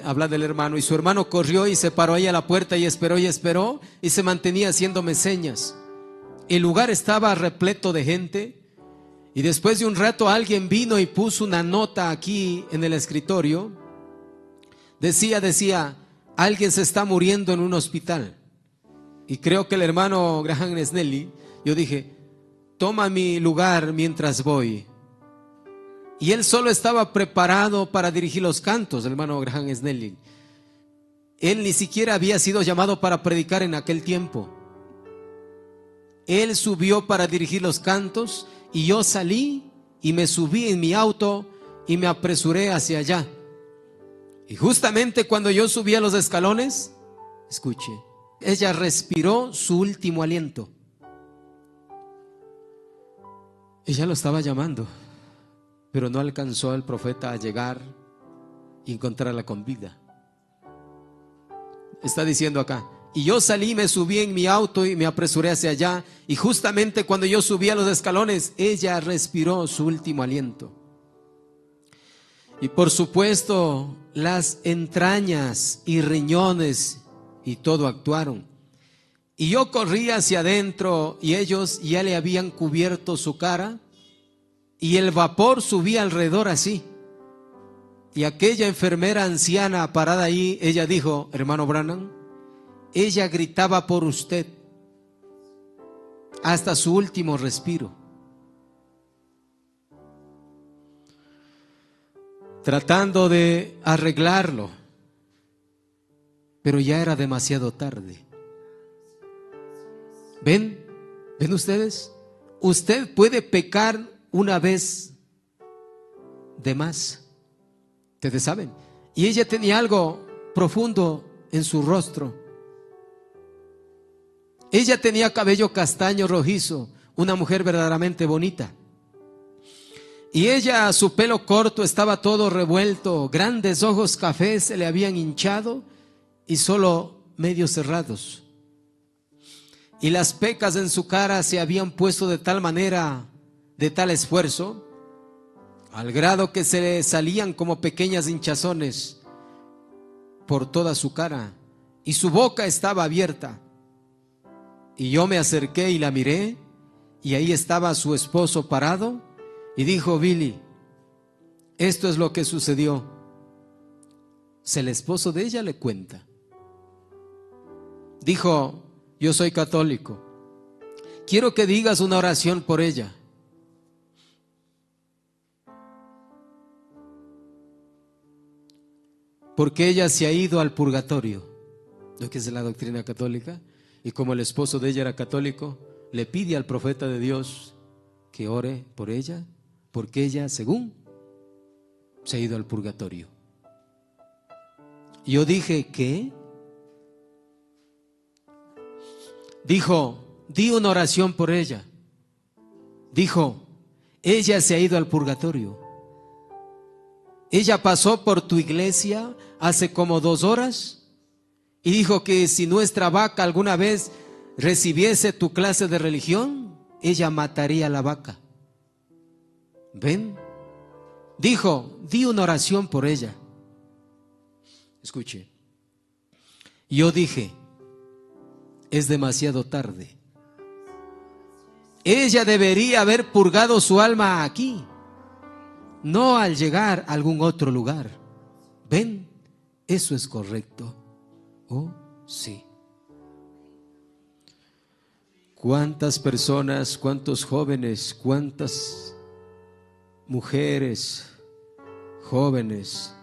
Speaker 1: habla del hermano, y su hermano corrió y se paró ahí a la puerta y esperó y se mantenía haciéndome señas. El lugar estaba repleto de gente. Y después de un rato alguien vino y puso una nota aquí en el escritorio. Decía, alguien se está muriendo en un hospital. Y creo que el hermano Graham Snelly, yo dije, toma mi lugar mientras voy. Y él solo estaba preparado para dirigir los cantos, el hermano Graham Snelling. Él ni siquiera había sido llamado para predicar en aquel tiempo. Él subió para dirigir los cantos y yo salí y me subí en mi auto y me apresuré hacia allá. Y justamente cuando yo subí a los escalones, escuche, ella respiró su último aliento. Ella lo estaba llamando, pero no alcanzó el profeta a llegar y encontrarla con vida. Está diciendo acá, y yo salí, me subí en mi auto y me apresuré hacia allá, y justamente cuando yo subí a los escalones, ella respiró su último aliento. Y por supuesto, las entrañas y riñones y todo actuaron. Y yo corrí hacia adentro y ellos ya le habían cubierto su cara y el vapor subía alrededor así. Y aquella enfermera anciana parada ahí, ella dijo, hermano Branham, ella gritaba por usted hasta su último respiro. Tratando de arreglarlo, pero ya era demasiado tarde. ¿Ven? ¿Ven ustedes? Usted puede pecar una vez de más. Ustedes saben. Y ella tenía algo profundo en su rostro. Ella tenía cabello castaño rojizo, una mujer verdaderamente bonita. Y ella, su pelo corto estaba todo revuelto, grandes ojos cafés se le habían hinchado y solo medio cerrados. Y las pecas en su cara se habían puesto de tal manera, de tal esfuerzo, al grado que se le salían como pequeñas hinchazones por toda su cara. Y su boca estaba abierta. Y yo me acerqué y la miré, y ahí estaba su esposo parado, y dijo, Billy, esto es lo que sucedió. El esposo de ella le cuenta. Dijo, yo soy católico, quiero que digas una oración por ella. Porque ella se ha ido al purgatorio, lo que es la doctrina católica, y como el esposo de ella era católico, le pide al profeta de Dios que ore por ella, porque ella, según, se ha ido al purgatorio. Yo dije, ¿qué? Dijo, di una oración por ella. Dijo, ella se ha ido al purgatorio. Ella pasó por tu iglesia hace como 2 horas y dijo que si nuestra vaca alguna vez recibiese tu clase de religión, ella mataría a la vaca. ¿Ven? Dijo, di una oración por ella. Escuche. Yo dije, es demasiado tarde. Ella debería haber purgado su alma aquí, no al llegar a algún otro lugar. ¿Ven? Eso es correcto. Oh, sí. ¿Cuántas personas, cuántos jóvenes, cuántas mujeres, jóvenes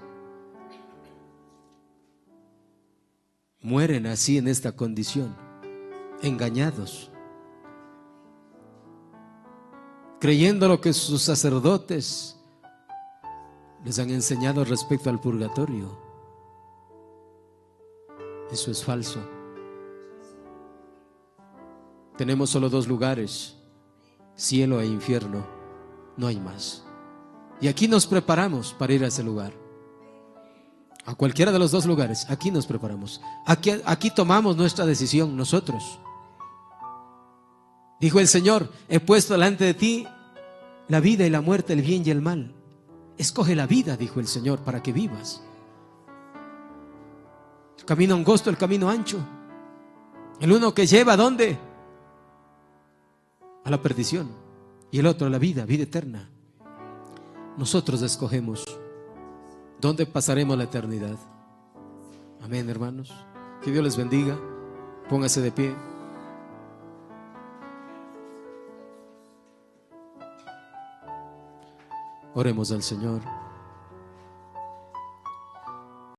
Speaker 1: mueren así en esta condición, engañados, creyendo lo que sus sacerdotes les han enseñado respecto al purgatorio? Eso es falso. Tenemos solo 2 lugares, cielo e infierno, no hay más. Y aquí nos preparamos para ir a ese lugar. A cualquiera de los 2 lugares, aquí nos preparamos. Aquí tomamos nuestra decisión nosotros. Dijo el Señor, he puesto delante de ti la vida y la muerte, el bien y el mal. Escoge la vida, dijo el Señor, para que vivas. El camino angosto, el camino ancho. El uno que lleva ¿a dónde? A la perdición. Y el otro a la vida, vida eterna. Nosotros escogemos dónde pasaremos la eternidad. Amén, hermanos. Que Dios les bendiga. Póngase de pie. Oremos al Señor.